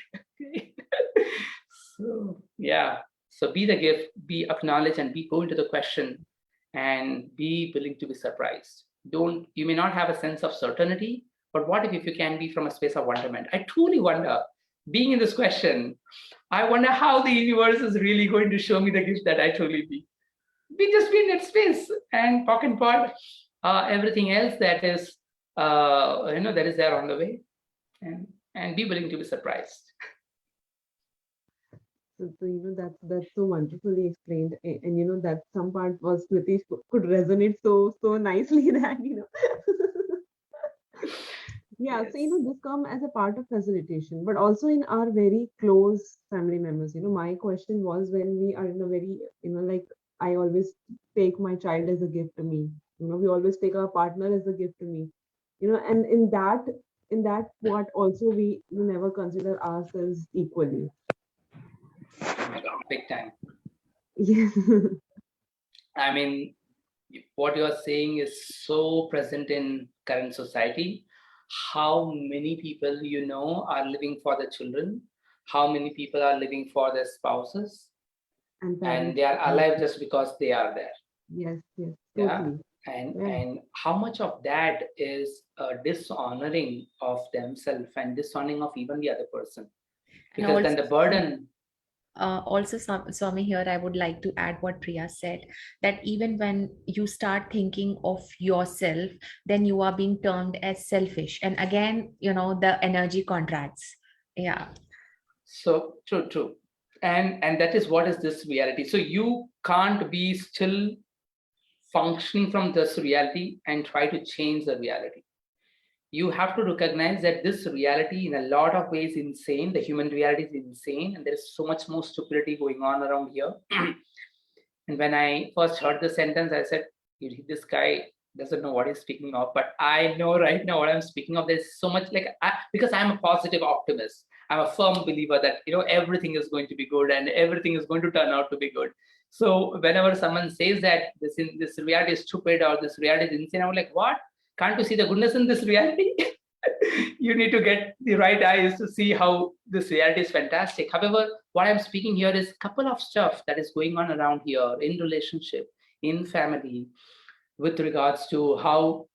[SPEAKER 1] So yeah. So be the gift, be acknowledged, and be go into the question and be willing to be surprised. You may not have a sense of certainty, but what if you can be from a space of wonderment? I truly wonder, being in this question, I wonder how the universe is really going to show me the gift that I truly be. We just be in that space and pock and pot everything else that is that is there on the way, and be willing to be surprised.
[SPEAKER 2] So that's so wonderfully explained, and that some part was Pritish could resonate so nicely that yeah.
[SPEAKER 1] Yes.
[SPEAKER 2] So this come as a part of facilitation, but also in our very close family members. My question was, when we are in a very like, I always take my child as a gift to me. We always take our partner as a gift to me. And in that part also, we never consider ourselves equally.
[SPEAKER 1] Oh my God, big time.
[SPEAKER 2] Yes.
[SPEAKER 1] I mean, what you are saying is so present in current society. How many people are living for the children? How many people are living for their spouses? And they are alive just because they are there.
[SPEAKER 2] Yes, yes,
[SPEAKER 1] Yeah.
[SPEAKER 2] totally.
[SPEAKER 1] And how much of that is dishonoring of themselves and dishonoring of even the other person? Because then the burden.
[SPEAKER 3] Also, Swami, here I would like to add what Priya said, that even when you start thinking of yourself, then you are being termed as selfish. And again, the energy contracts. Yeah.
[SPEAKER 1] So true. And that is what is this reality. So you can't be still functioning from this reality and try to change the reality. You have to recognize that this reality in a lot of ways is insane. The human reality is insane, and there is so much more stupidity going on around here. And when I first heard the sentence, I said, this guy doesn't know what he's speaking of, but I know right now what I'm speaking of. There's so much, because I'm a positive optimist. I'm a firm believer that everything is going to be good and everything is going to turn out to be good. So whenever someone says that this reality is stupid or this reality is insane, I'm like, what? Can't you see the goodness in this reality? You need to get the right eyes to see how this reality is fantastic. However, what I'm speaking here is a couple of stuff that is going on around here in relationship, in family, with regards to how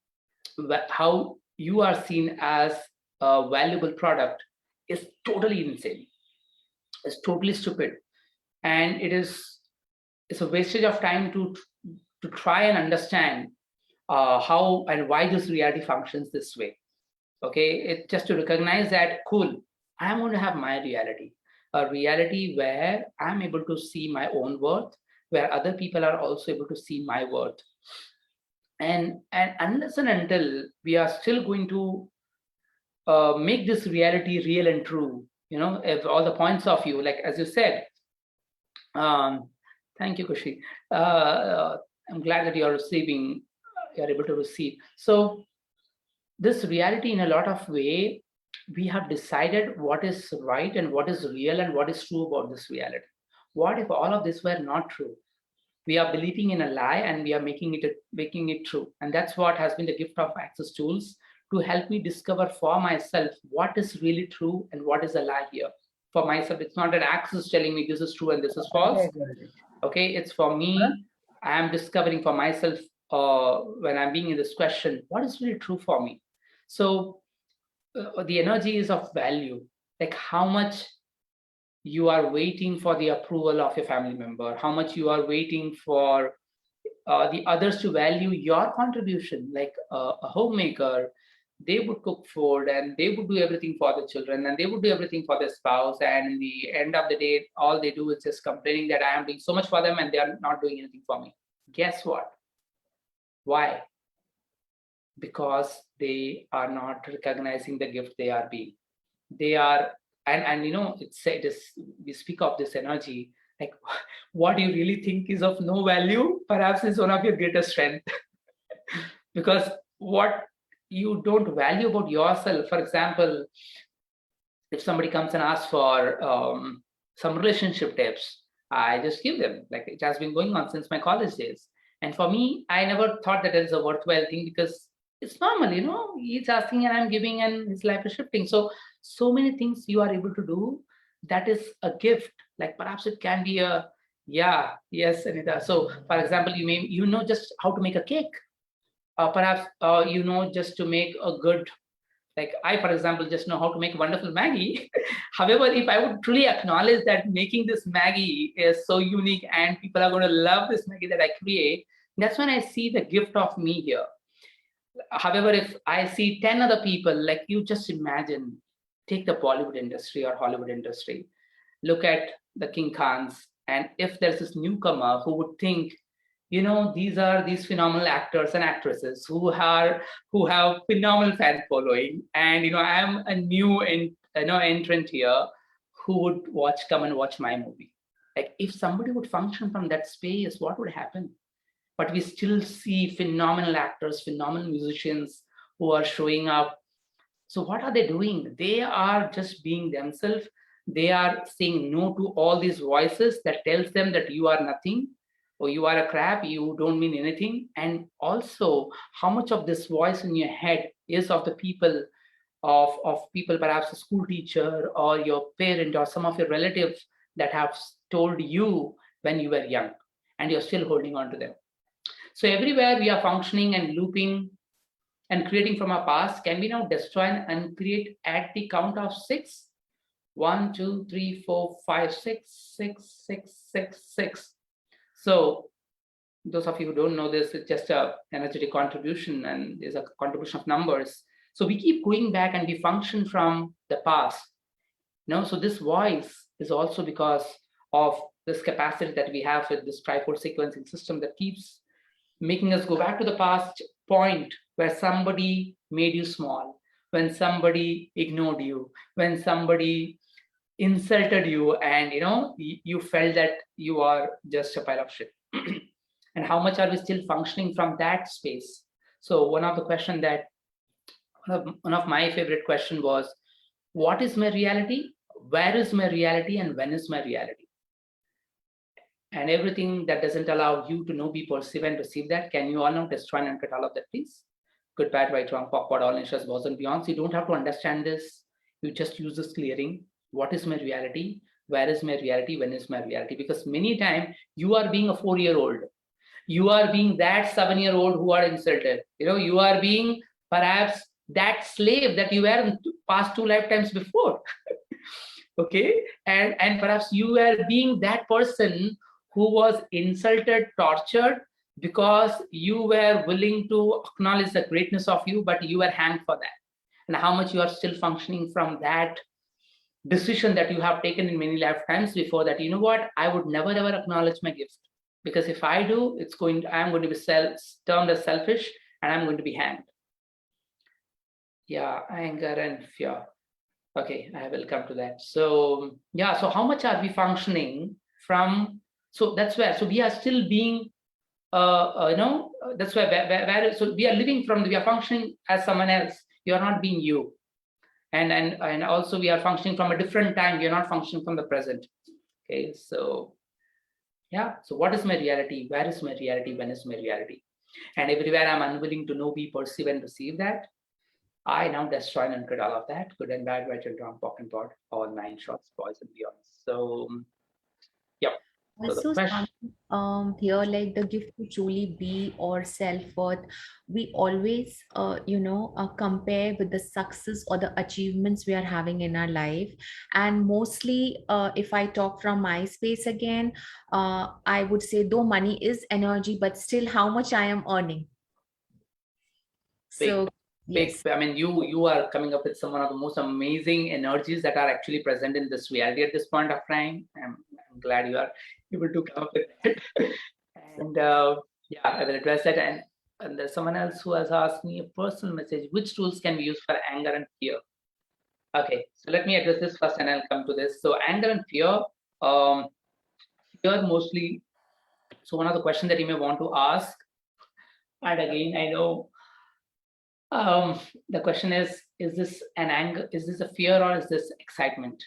[SPEAKER 1] you are seen as a valuable product is totally insane. It's totally stupid. And it's a wastage of time to try and understand how and why this reality functions this way. Okay, it's just to recognize that, cool, I'm going to have my reality, a reality where I'm able to see my own worth, where other people are also able to see my worth. And unless and until we are still going to make this reality real and true, if all the points of view, like as you said, thank you, Kushi. I'm glad that you're able to receive. So this reality, in a lot of way, we have decided what is right and what is real and what is true about this reality. What if all of this were not true? We are believing in a lie and we are making it true. And that's what has been the gift of access tools, to help me discover for myself what is really true and what is a lie here. For myself, it's not that access is telling me this is true and this is false. Okay, it's for me. I am discovering for myself when I'm being in this question, what is really true for me. So the energy is of value, like how much you are waiting for the approval of your family member, how much you are waiting for the others to value your contribution. Like a homemaker, they would cook food and they would do everything for the children and they would do everything for their spouse. And in the end of the day, all they do is just complaining that I am doing so much for them and they are not doing anything for me. Guess what? Why? Because they are not recognizing the gift they are being. They are, and you know, we speak of this energy, like what you really think is of no value, perhaps is one of your greatest strength. Because what you don't value about yourself, for example, if somebody comes and asks for some relationship tips, I just give them. Like, it has been going on since my college days. And for me, I never thought that it is a worthwhile thing, because it's normal, you know, he's asking and I'm giving and his life is shifting. So many things you are able to do, that is a gift. Like perhaps it can be a, yeah, yes, Anita. So for example, you know just how to make a cake. Perhaps you know just to make a good, like I, for example, just know how to make wonderful Maggie. However, if I would truly acknowledge that making this Maggie is so unique and people are going to love this Maggie that I create, that's when I see the gift of me here. However, if I see 10 other people, like you just imagine, take the Bollywood industry or Hollywood industry, look at the King Khans, and if there's this newcomer who would think, you know, these are these phenomenal actors and actresses who have phenomenal fan following, and you know, I am a new entrant here who would come and watch my movie. Like if somebody would function from that space, what would happen? But we still see phenomenal actors, phenomenal musicians who are showing up. So what are they doing? They are just being themselves. They are saying no to all these voices that tells them that you are nothing, or you are a crap, you don't mean anything. And also, how much of this voice in your head is of the people, of people, perhaps a school teacher or your parent or some of your relatives that have told you when you were young, and you're still holding on to them. So everywhere we are functioning and looping and creating from our past. Can we now destroy and create at the count of 6? 1, 2, 3, 4, 5, 6, 6, 6, 6, 6. So those of you who don't know this, it's just a energetic contribution, and there's a contribution of numbers. So we keep going back and we function from the past. No, so this voice is also because of this capacity that we have with this trifold sequencing system that keeps making us go back to the past point where somebody made you small, when somebody ignored you, when somebody insulted you, and you know, you felt that you are just a pile of shit. And how much are we still functioning from that space? So one of the question that one of my favorite question was, what is my reality, where is my reality, and when is my reality? And everything that doesn't allow you to know, be, perceive, and receive that, can you all now destroy and uncut all of that, please? Good, bad, right, wrong, backward, all interests, was and beyond. So you don't have to understand this. You just use this clearing. What is my reality? Where is my reality? When is my reality? Because many times you are being a 4-year-old. You are being that 7-year-old who are insulted. You know, you are being perhaps that slave that you were in past 2 lifetimes before. Okay, and perhaps you were being that person who was insulted, tortured, because you were willing to acknowledge the greatness of you, but you were hanged for that. And how much you are still functioning from that decision that you have taken in many lifetimes before, that, you know what, I would never ever acknowledge my gift, because if I do, I'm going to be termed as selfish, and I'm going to be hanged. Yeah, anger and fear. Okay, I will come to that. So yeah, so how much are we functioning from? So that's where, so we are still being, that's where, so we are living from, we are functioning as someone else. You are not being you. And also we are functioning from a different time. We are not functioning from the present. Okay, so Yeah. So what is my reality? Where is my reality? When is my reality? And everywhere I'm unwilling to know, be, perceive, and receive that, I now destroy and uncreate all of that, good and bad, right and wrong, POC and POD, all nine shorts, boys and beyond. So, yeah. So the
[SPEAKER 3] Also,
[SPEAKER 1] question,
[SPEAKER 3] here, like the gift to truly be or self-worth, we always, compare with the success or the achievements we are having in our life. And mostly, if I talk from my space again, I would say though money is energy, but still how much I am earning.
[SPEAKER 1] big,
[SPEAKER 3] So,
[SPEAKER 1] big.
[SPEAKER 3] yes.
[SPEAKER 1] I mean, you are coming up with some one of the most amazing energies that are actually present in this reality at this point of time. I'm glad you are able to come up with it. And yeah, I will address that. And there's someone else who has asked me a personal message: which tools can we use for anger and fear? Okay, so let me address this first, and I'll come to this. So anger and fear, um, fear mostly. So one of the questions that you may want to ask, and again, I know um, the question is this an anger? Is this a fear or is this excitement?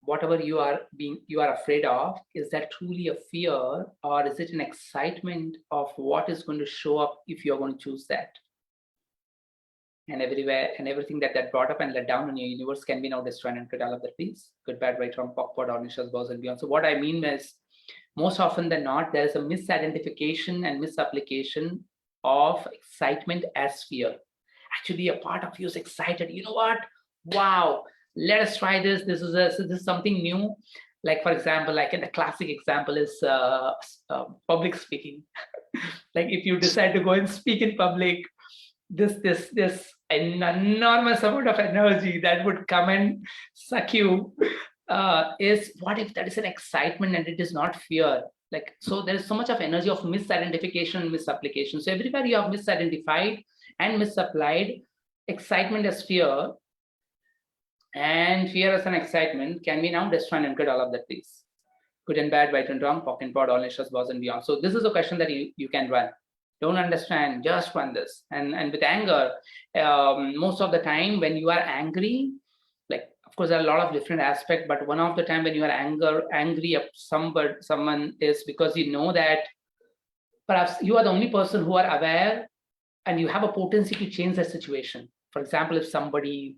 [SPEAKER 1] Whatever you are afraid of, is that truly a fear, or is it an excitement of what is going to show up if you're going to choose that? And everywhere and everything that brought up and let down in your universe can be now destroyed and create all of that peace. Good, bad, right, wrong, POC, POD, omniscience, bows and beyond. So what I mean is, most often than not, there's a misidentification and misapplication of excitement as fear. Actually, a part of you is excited. You know what? Wow, let us try this. This is something new. Like, for example, like the classic example is public speaking. Like if you decide to go and speak in public, this an enormous amount of energy that would come and suck you, is what if that is an excitement and it is not fear? Like, so there is so much of energy of misidentification and misapplication. So everywhere you have misidentified and misapplied excitement as fear and fear as an excitement, can be now destroy and uncreate all of that, please. Good and bad, right and wrong, POC and POD, all nations, bows and beyond. So this is a question that you can run. Don't understand, just run this. And with anger, most of the time when you are angry, like of course there are a lot of different aspects, but one of the time when you are angry at someone is because you know that perhaps you are the only person who are aware and you have a potency to change the situation. For example, if somebody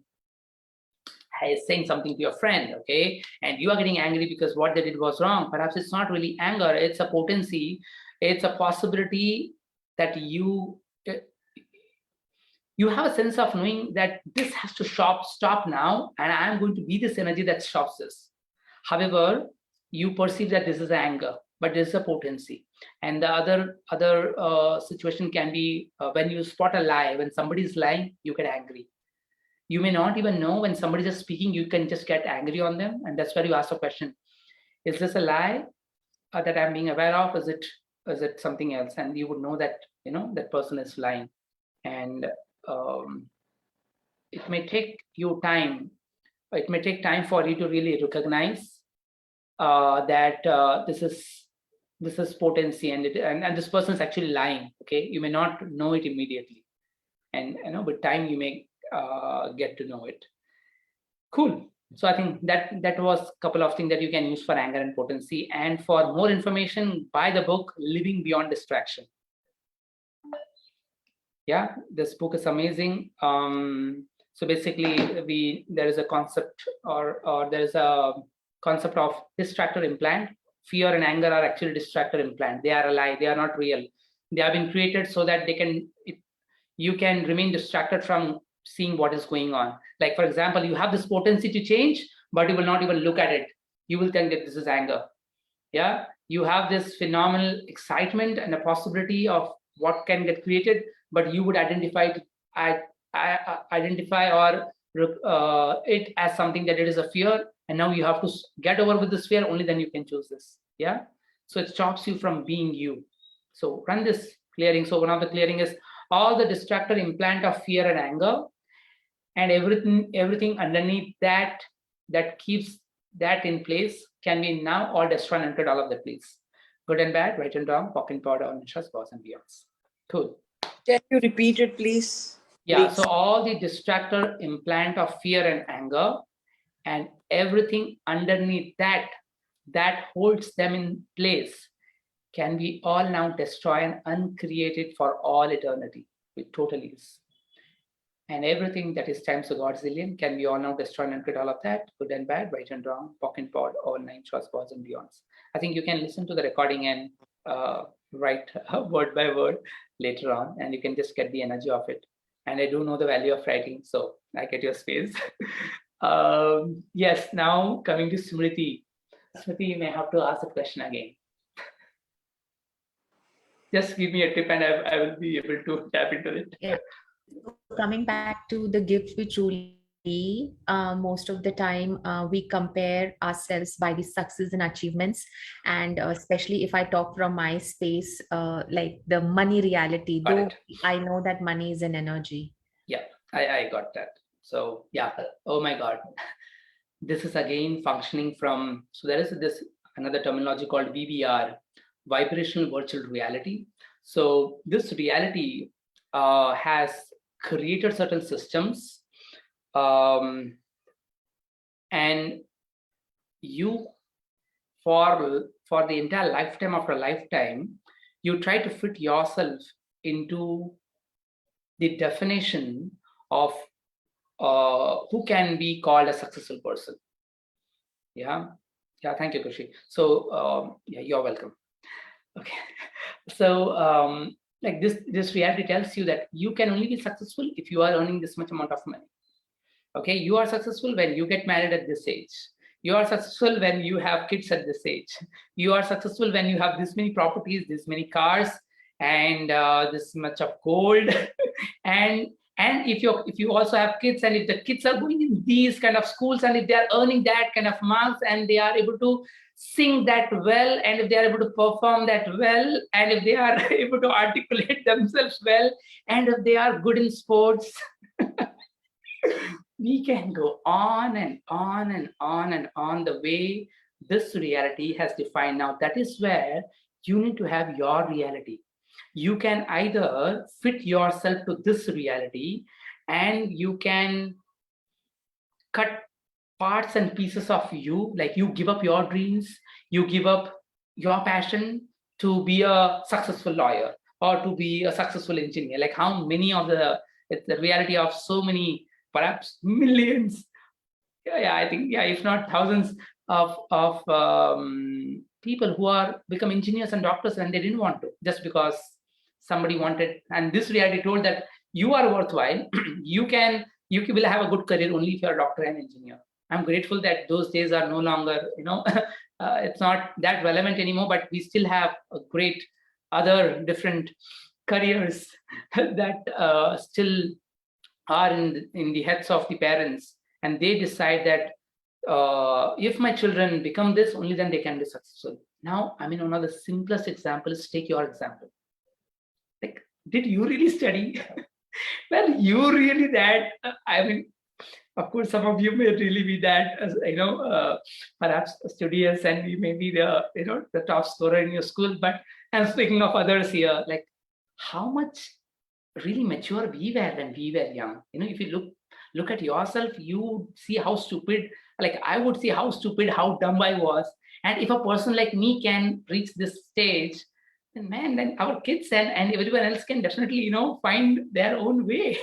[SPEAKER 1] is saying something to your friend, okay, and you are getting angry because what they did was wrong, perhaps it's not really anger, it's a potency, it's a possibility that you have a sense of knowing that this has to stop now, and I'm going to be this energy that stops this. However, you perceive that this is anger, but this is a potency. And the other situation can be when you spot a lie. When somebody is lying, you get angry. You may not even know when somebody is speaking, you can just get angry on them. And that's where you ask the question, is this a lie that I'm being aware of? Is it something else? And you would know that, that person is lying. And it may take you time. It may take time for you to really recognize that this is potency, and this person is actually lying. Okay, you may not know it immediately, and with time you may get to know it. Cool. So I think that was a couple of things that you can use for anger and potency. And for more information, buy the book Living Beyond Distraction. Yeah, this book is amazing. So basically, there is a concept or there is a concept of distractor implant. Fear and anger are actually distractor implant. They are a lie. They are not real. They have been created so that you can remain distracted from seeing what is going on. Like, for example, you have this potency to change, but you will not even look at it. You will think that this is anger. Yeah, you have this phenomenal excitement and a possibility of what can get created, but you would identify it as something that it is a fear, and now you have to get over with this fear. Only then you can choose this. Yeah, so it stops you from being you. So run this clearing. So one of the clearing is all the distractor implant of fear and anger, and everything underneath that keeps that in place can be now all destroyed and all of the place. Good and bad, right and wrong, POC and POD, omniscience, bows and beyonds. Cool.
[SPEAKER 4] Can you repeat it, please?
[SPEAKER 1] Yeah,
[SPEAKER 4] Please.
[SPEAKER 1] so all the distractor implant of fear and anger, and everything underneath that that holds them in place can be all now destroy and uncreate it for all eternity. It totally is. And everything that is times of Godzillion can be all now destroy and uncreate all of that, good and bad, right and wrong, POC and POD, all 9 shorts, pods and beyonds. I think you can listen to the recording and write word by word later on, and you can just get the energy of it. And I do know the value of writing, so I get your space. Yes, now coming to Smriti. Smriti, you may have to ask the question again. Just give me a tip and I will be able to tap into it.
[SPEAKER 3] Yeah. Coming back to the gift we truly, most of the time we compare ourselves by the success and achievements, and especially if I talk from my space, like the money reality, though I know that money is an energy.
[SPEAKER 1] Yeah, I got that. So yeah, oh my God. This is again functioning from, so there is this another terminology called VVR, vibrational virtual reality. So this reality has created certain systems, and you, for the entire lifetime after lifetime, you try to fit yourself into the definition of who can be called a successful person. Yeah, thank you, Kushi. So yeah, you're welcome. Okay, so like this reality tells you that you can only be successful if you are earning this much amount of money. Okay, you are successful when you get married at this age. You are successful when you have kids at this age. You are successful when you have this many properties, this many cars, and this much of gold. and if you also have kids, and if the kids are going in these kind of schools, and if they are earning that kind of marks, and they are able to sing that well, and if they are able to perform that well, and if they are able to articulate themselves well, and if they are good in sports, we can go on and on and on and on the way this reality has defined. Now, that is where you need to have your reality. You can either fit yourself to this reality, and you can cut parts and pieces of you, like you give up your dreams, you give up your passion to be a successful lawyer or to be a successful engineer. Like how many of it's the reality of so many, perhaps millions, I think, if not thousands of people who are become engineers and doctors when they didn't want to, just because somebody wanted. And this reality told that you are worthwhile. you will have a good career only if you're a doctor and engineer. I'm grateful that those days are no longer, it's not that relevant anymore, but we still have a great other different careers that still are in the heads of the parents, and they decide that if my children become this, only then they can be successful. Now, I mean, one of the simplest examples, take your example. Like, did you really study? Well, you really that, I mean, of course, some of you may really be that, perhaps studious, and you may be the top scorer in your school. But I'm speaking of others here, like how much really mature we were when we were young. If you look at yourself, you see how stupid, like I would see how stupid, how dumb I was. And if a person like me can reach this stage, then our kids and everyone else can definitely, find their own way.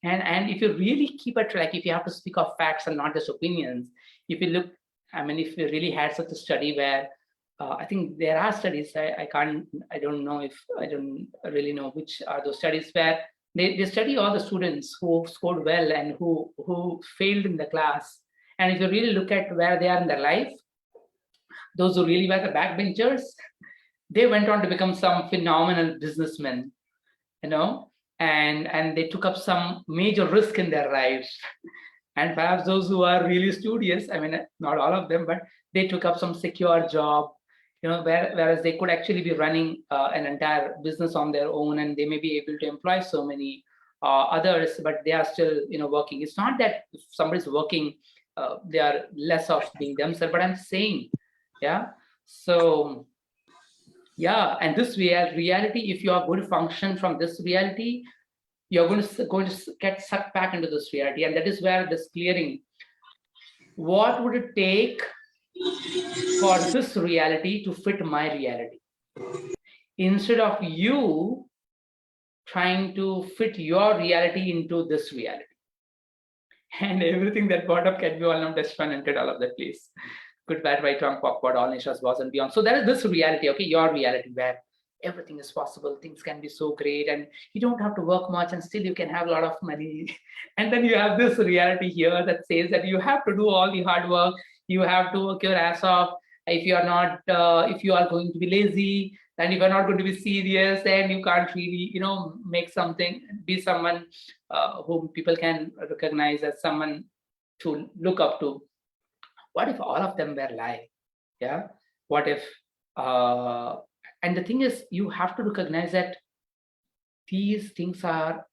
[SPEAKER 1] and if you really keep a track, if you have to speak of facts and not just opinions, if you look, I mean, if you really had such a study where, I think there are studies, I don't really know which are those studies, where they study all the students who scored well and who failed in the class. And if you really look at where they are in their life, those who really were the backbenchers, they went on to become some phenomenal businessmen, and they took up some major risk in their lives. And perhaps those who are really studious, I mean, not all of them, but they took up some secure job, whereas they could actually be running an entire business on their own, and they may be able to employ so many others, but they are still, working. It's not that if somebody's working, they are less of being themselves, but I'm saying, so, and this reality, if you are going to function from this reality, you're going to get sucked back into this reality. And that is where this clearing, what would it take for this reality to fit my reality. Instead of you trying to fit your reality into this reality. And everything that brought up can be all now destroyed and all of that, please. Good, bad, right, wrong, awkward, all nations was and beyond. So there is this reality, okay, your reality where everything is possible, things can be so great, and you don't have to work much, and still you can have a lot of money. And then you have this reality here that says that you have to do all the hard work, you have to work your ass off. If you are not, if you are going to be lazy, and if you're not going to be serious, then you can't really, make something, be someone whom people can recognize as someone to look up to. What if all of them were lie? Yeah. What if? And the thing is, you have to recognize that these are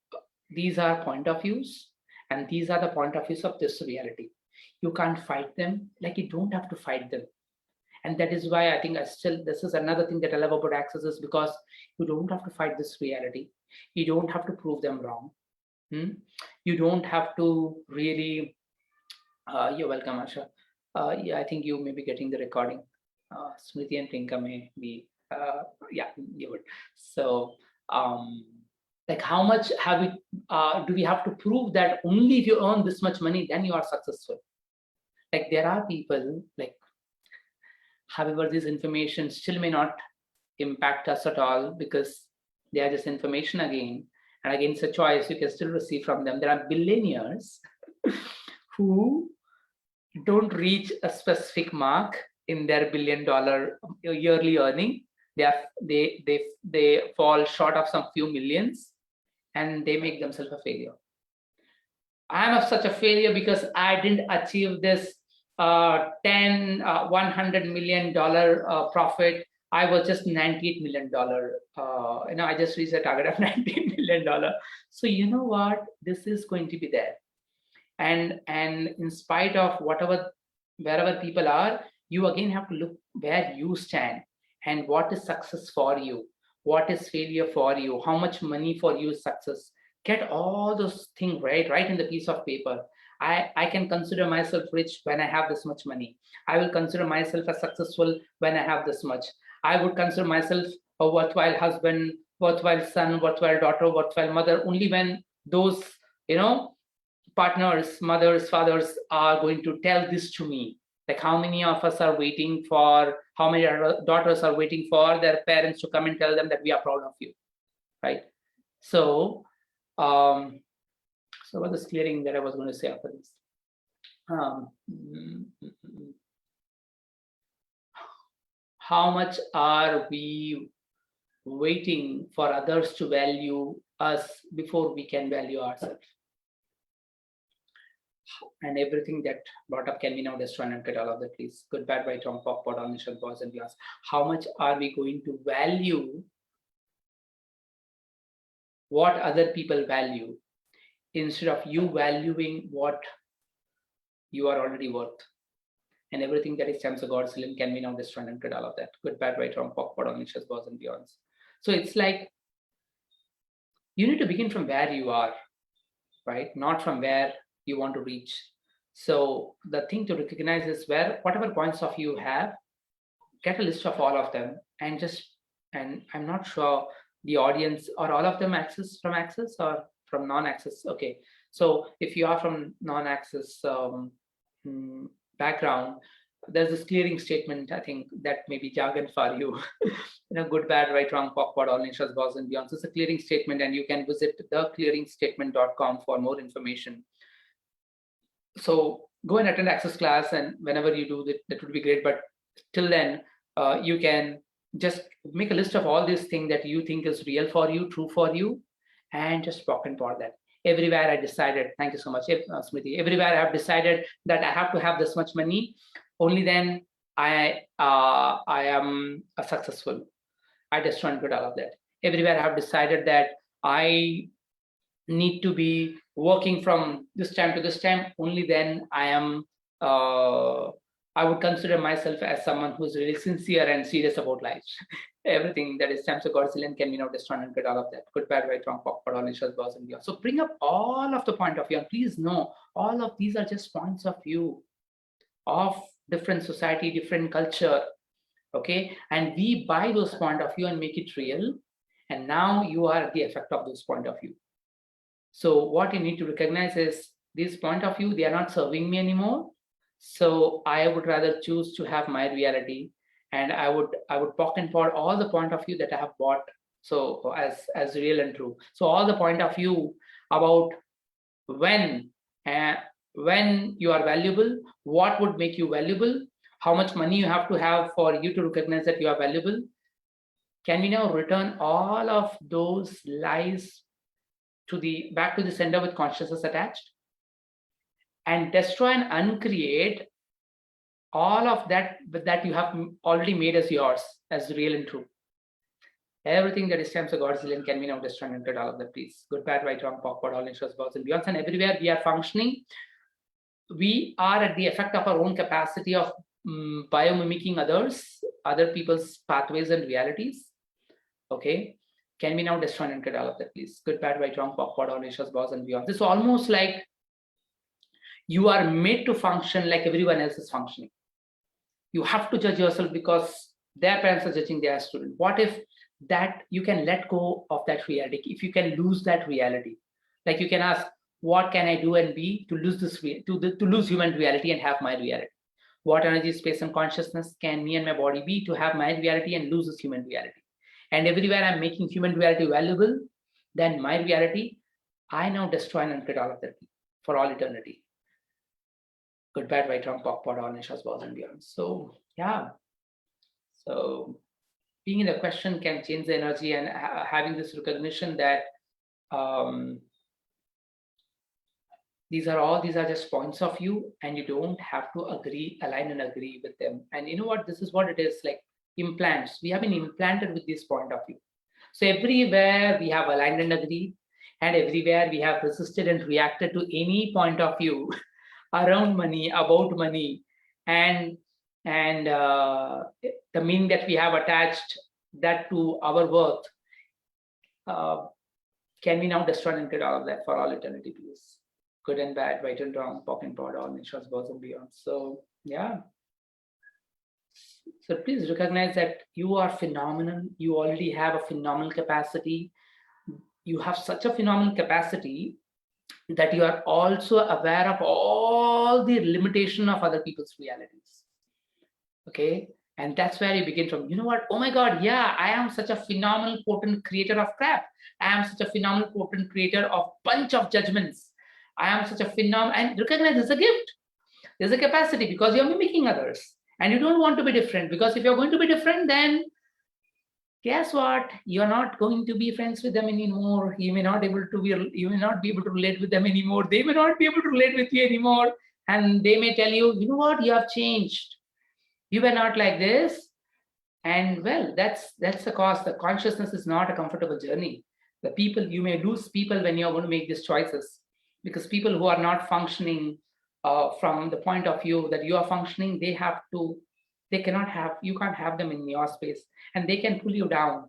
[SPEAKER 1] point of views, and these are the point of views of this reality. You can't fight them. Like, you don't have to fight them. And that is why I think this is another thing that I love about Access, is because you don't have to fight this reality. You don't have to prove them wrong. You don't have to really. You're welcome, Asha. Yeah, I think you may be getting the recording. Smriti and Pinka may be. Yeah, you would. So, like, how much do we have to prove that only if you earn this much money, then you are successful? Like, there are people, like, however, this information still may not impact us at all, because they are just information again. And again, it's a choice you can still receive from them. There are billionaires who don't reach a specific mark in their $1 billion yearly earning. They fall short of some few millions, and they make themselves a failure. I am such a failure because I didn't achieve this $100 million profit. I was just $98 million. I just reached a target of $90 million. So you know what? This is going to be there. And in spite of wherever people are, you again have to look where you stand and what is success for you, what is failure for you, how much money for you is success. Get all those things right in the piece of paper. I can consider myself rich when I have this much money. I will consider myself as successful when I have this much. I would consider myself a worthwhile husband, worthwhile son, worthwhile daughter, worthwhile mother, only when those, partners, mothers, fathers are going to tell this to me. Like, how many of us are waiting for, how many daughters are waiting for their parents to come and tell them that we are proud of you, right? So, so what is clearing that I was going to say after this? How much are we waiting for others to value us before we can value ourselves? And everything that brought up can be now destroyed and cut all of that, please. Good, bad, right, wrong, pop, pot, omniscient, pause, and glass. How much are we going to value what other people value instead of you valuing what you are already worth? And everything that is stems of God's limb can be now destroyed and cut all of that. Good, bad, right, wrong, pop, pot, omniscient, pause, and beyonds. So it's like you need to begin from where you are, right? Not from where you want to reach. So the thing to recognize is where whatever points of view you have, get a list of all of them, and I'm not sure the audience, are all of them from Access or from non-Access? Okay, so if you are from non-Access background, there's this clearing statement. I think that may be jargon for you. Good, bad, right, wrong, pop, pot, all nations, boss, and beyond. So it's a clearing statement, and you can visit theclearingstatement.com for more information. So go and attend Access class, and whenever you do that would be great. But till then, you can just make a list of all these things that you think is real for you, true for you, and just walk and pour that. Everywhere I decided, thank you so much, Smriti. Everywhere I have decided that I have to have this much money, only then I am successful. I just try and put all of that. Everywhere I have decided that I need to be working from this time to this time, only then I would consider myself as someone who's really sincere and serious about life. Everything that is stems of God's limb can be now destroyed and get all of that. Good, bad, right, wrong, pop, all issues, boss, and beyond. So bring up all of the point of view, and please know all of these are just points of view of different society, different culture. Okay, and we buy those point of view and make it real, and now you are the effect of those point of view. So what you need to recognize is this point of view, they are not serving me anymore. So I would rather choose to have my reality, and I would poke and prod all the point of view that I have bought so as real and true. So all the point of view about when you are valuable, what would make you valuable, how much money you have to have for you to recognize that you are valuable. Can we now return all of those lies back to the sender with consciousness attached, and destroy and uncreate all of that you have already made as yours, as real and true. Everything that is stems of Godzilla can be now destroyed and all of that, please. Good, bad, right, wrong, POC, all natures, gods and beyonds, and everywhere we are functioning, we are at the effect of our own capacity of biomimicking other people's pathways and realities. Okay, can we now destroy and all of that, please? Good, bad, right, wrong, POC, all natures, gods and beyonds. This is almost like you are made to function like everyone else is functioning. You have to judge yourself because their parents are judging their student. What if that you can let go of that reality? If you can lose that reality, like you can ask, what can I do and be to lose this to lose human reality and have my reality? What energy, space, and consciousness can me and my body be to have my reality and lose this human reality? And everywhere I'm making human reality valuable, then my reality, I now destroy and uncreate all of that for all eternity. Good, bad, right, wrong, POC, all natures, gods and beyond. So yeah, so being in the question can change the energy, and having this recognition that these are just points of view, and you don't have to align and agree with them. And you know what, this is what it is, like implants. We have been implanted with this point of view. So everywhere we have aligned and agreed, and everywhere we have resisted and reacted to any point of view around money, about money, and the meaning that we have attached that to our worth. Can we now destroy and get all of that for all eternity, please? Good and bad, right and wrong, POC and POD, all natures, gods and beyond. So yeah. So please recognize that you are phenomenal. You already have a phenomenal capacity. You have such a phenomenal capacity that you are also aware of all the limitation of other people's realities. Okay, and that's where you begin from. You know what? Oh my God, yeah, I am such a phenomenal, potent creator of crap. I am such a phenomenal, potent creator of bunch of judgments. I am such a phenomenal, and recognize it's a gift. There's a capacity because you're mimicking others, and you don't want to be different, because if you're going to be different, then guess what? You're not going to be friends with them anymore. You may not be able to relate with them anymore. They may not be able to relate with you anymore. And they may tell you, you know what, you have changed. You were not like this. And well, that's the cost. The consciousness is not a comfortable journey. The people, you may lose people when you're going to make these choices, because people who are not functioning from the point of view that you are functioning, you can't have them in your space, and they can pull you down.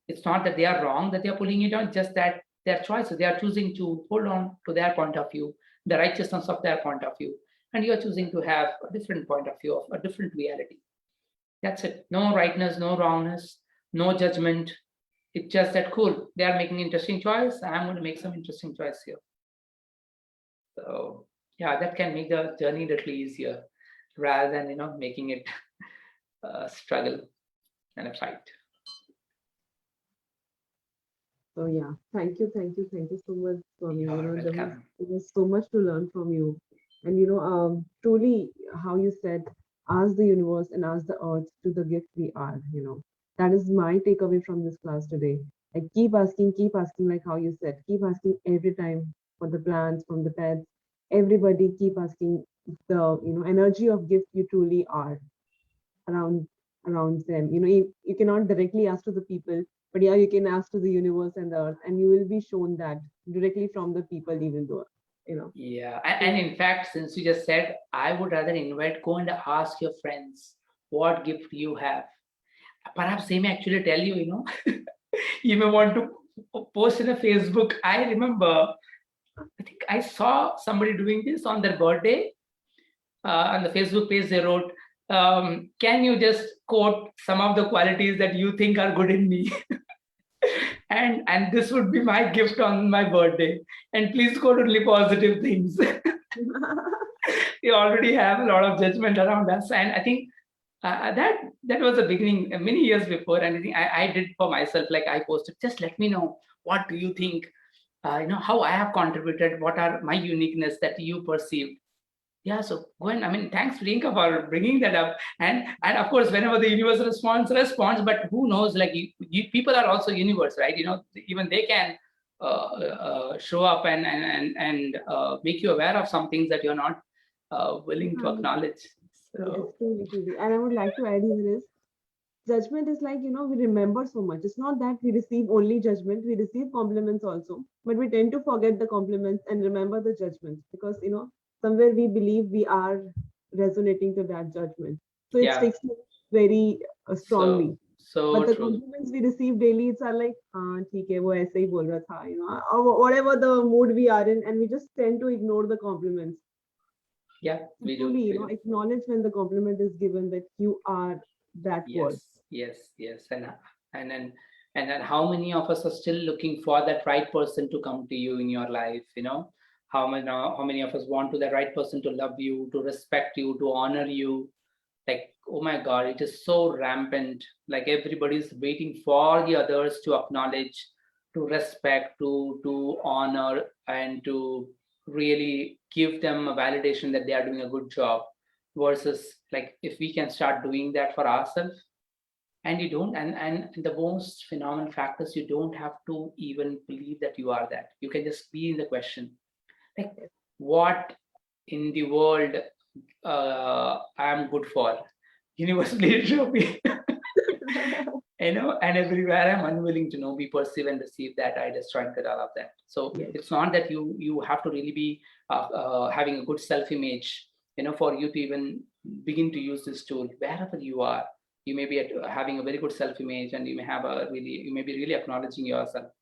[SPEAKER 1] It's not that they are wrong that they are pulling you down, just that their choices, they are choosing to hold on to their point of view, the righteousness of their point of view, and you are choosing to have a different point of view, of a different reality. That's it. No rightness, no wrongness, no judgment. It's just that, cool, they are making interesting choice, I'm going to make some interesting choice here. So yeah, that can make the journey a little easier, rather than making it struggle and a fight.
[SPEAKER 2] So yeah, thank you so much, Swami.
[SPEAKER 1] You're
[SPEAKER 2] There
[SPEAKER 1] welcome.
[SPEAKER 2] was so much to learn from you, and truly, how you said, ask the universe and ask the earth to the gift we are. That is my takeaway from this class today. Like keep asking, like how you said, keep asking every time, for the plants, from the pets, everybody. Keep asking the energy of gift you truly are around them. You cannot directly ask to the people, but yeah, you can ask to the universe and the earth, and you will be shown that directly from the people, even though
[SPEAKER 1] Yeah, and in fact, since you just said, I would rather go and ask your friends what gift you have. Perhaps they may actually tell you. You may want to post in a Facebook. I remember, I think I saw somebody doing this on their birthday. on the Facebook page, they wrote, can you just quote some of the qualities that you think are good in me? and this would be my gift on my birthday. And please quote only positive things. We already have a lot of judgment around us. And I think that was the beginning many years before. And I think I did for myself, like I posted, just let me know, what do you think? How I have contributed, what are my uniqueness that you perceived. Yeah, so go ahead. I mean, thanks, Priyanka, for bringing that up. And of course, whenever the universe responds, but who knows, like people are also universe, right? Even they can show up and make you aware of some things that you're not willing to acknowledge.
[SPEAKER 2] Yes,
[SPEAKER 1] So,
[SPEAKER 2] truly, truly. And I would like to add here is judgment is like, we remember so much. It's not that we receive only judgment, we receive compliments also, but we tend to forget the compliments and remember the judgments because, somewhere we believe we are resonating to that judgment. So it
[SPEAKER 1] yeah,
[SPEAKER 2] sticks to us very strongly.
[SPEAKER 1] so
[SPEAKER 2] But the
[SPEAKER 1] true.
[SPEAKER 2] compliments we receive daily, it's are like, theek hai, wo aise hi bol raha tha, or whatever the mood we are in, and we just tend to ignore the compliments.
[SPEAKER 1] Yeah,
[SPEAKER 2] So
[SPEAKER 1] we do.
[SPEAKER 2] truly,
[SPEAKER 1] We do.
[SPEAKER 2] acknowledge when the compliment is given that you are that word.
[SPEAKER 1] Yes. And then how many of us are still looking for that right person to come to you in your life? How many of us want to that right person to love you, to respect you, to honor you? Like, oh my God, it is so rampant. Like everybody's waiting for the others to acknowledge, to respect, to honor, and to really give them a validation that they are doing a good job. Versus, like, if we can start doing that for ourselves, and you don't, and the most phenomenal fact is you don't have to even believe that you are that. You can just be in the question, like, what in the world I am good for. Universe, please show me. And everywhere I'm unwilling to be perceive and receive that, I destroyed all of that. So
[SPEAKER 2] Yes.
[SPEAKER 1] it's not that you have to really be having a good self-image, for you to even begin to use this tool. Wherever you are, you may be having a very good self-image, and you may be really acknowledging yourself,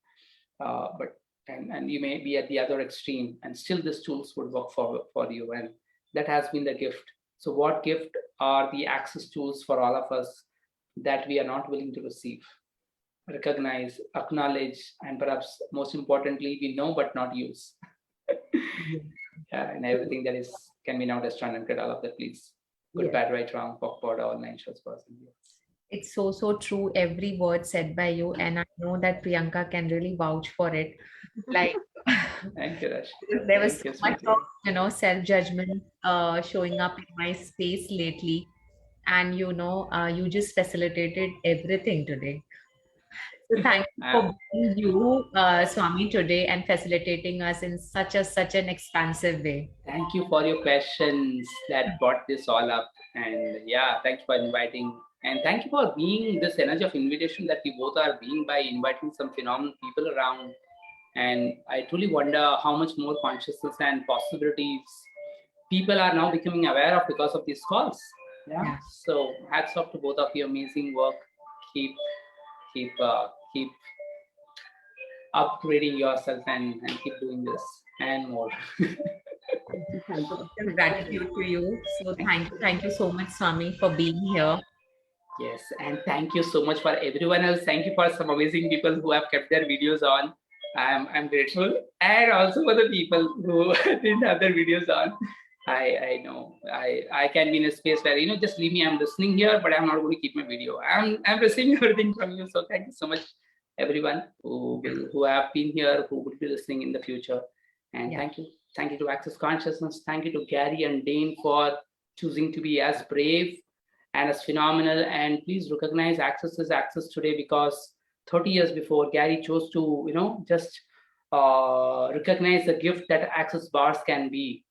[SPEAKER 1] but and you may be at the other extreme, and still these tools would work for you. And that has been the gift. So what gift are the access tools for all of us that we are not willing to receive, recognize, acknowledge, and perhaps most importantly, we know but not use.
[SPEAKER 2] Yes.
[SPEAKER 1] Yeah, and everything that is can be now destroyed and get all of that, please. Good,
[SPEAKER 2] Yes.
[SPEAKER 1] bad, right, wrong, pop, pod, all nine shows person.
[SPEAKER 3] It's so true, every word said by you, and I know that Priyanka can really vouch for it. Like
[SPEAKER 1] Thank you, Rash.
[SPEAKER 3] there was
[SPEAKER 1] Thank
[SPEAKER 3] so
[SPEAKER 1] you,
[SPEAKER 3] much
[SPEAKER 1] sweetie.
[SPEAKER 3] of self-judgment showing up in my space lately, and you just facilitated everything today. So thank you for being you, Swami, today and facilitating us in such an expansive way.
[SPEAKER 1] Thank you for your questions that brought this all up. And yeah, thanks for inviting. And thank you for being this energy of invitation that we both are being by inviting some phenomenal people around. And I truly wonder how much more consciousness and possibilities people are now becoming aware of because of these calls. Yeah. So hats off to both of you. Amazing work. Keep upgrading yourself and keep doing this and more.
[SPEAKER 2] Thank you.
[SPEAKER 3] Gratitude to you. So thank you so much, Swami, for being here.
[SPEAKER 1] Yes, and thank you so much for everyone else. Thank you for some amazing people who have kept their videos on. I'm grateful, and also for the people who didn't have their videos on. I know I can be in a space where just leave me. I'm listening here, but I'm not going to keep my video. I'm receiving everything from you. So thank you so much, everyone who have been here, who will be listening in the future. And thank you to Access Consciousness. Thank you to Gary and Dane for choosing to be as brave and as phenomenal. And please recognize Access is Access today, because 30 years before, Gary chose to just recognize the gift that Access bars can be,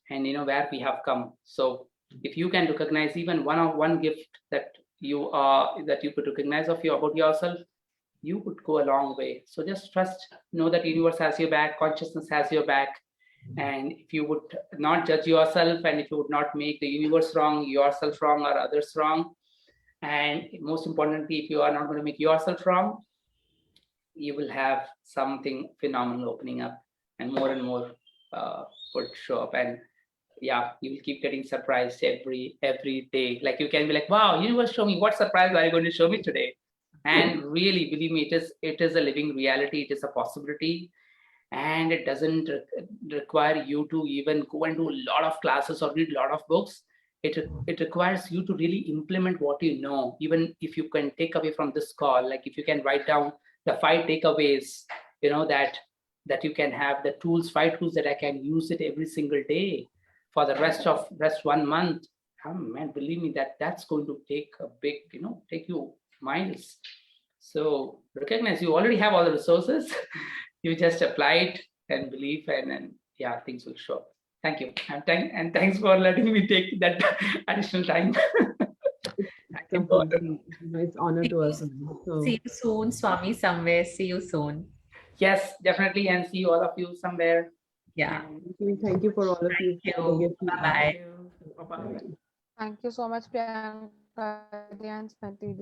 [SPEAKER 1] and where we have come. So if you can recognize even one gift that you could recognize about yourself, you would go a long way. So just know that universe has your back, consciousness has your back. And if you would not judge yourself, and if you would not make the universe wrong, yourself wrong, or others wrong, and most importantly, if you are not going to make yourself wrong, you will have something phenomenal opening up, and more would show up. And yeah, you will keep getting surprised every day. Like you can be like, wow, universe, show me what surprise are you going to show me today? And really, believe me, it is a living reality. It is a possibility, and it doesn't require you to even go and do a lot of classes or read a lot of books. It requires you to really implement what you know. Even if you can take away from this call, like if you can write down the 5 takeaways, that you can have the tools, 5 tools that I can use it every single day for the rest 1 month. Oh, man, believe me, that's going to take a big, take you miles. So recognize you already have all the resources. You just apply it and believe, and yeah, things will show up. Thank you. And thanks for letting me take that additional time.
[SPEAKER 2] It's honor to us. So,
[SPEAKER 3] See you soon, Swami, somewhere. See you soon.
[SPEAKER 1] Yes, definitely. And see all of you somewhere.
[SPEAKER 3] Yeah.
[SPEAKER 2] thank you for all of you.
[SPEAKER 3] Thank
[SPEAKER 2] for the
[SPEAKER 3] you.
[SPEAKER 2] gift.
[SPEAKER 3] Bye-bye.
[SPEAKER 1] Bye-bye.
[SPEAKER 5] Thank you so much, Priyanka and Smriti.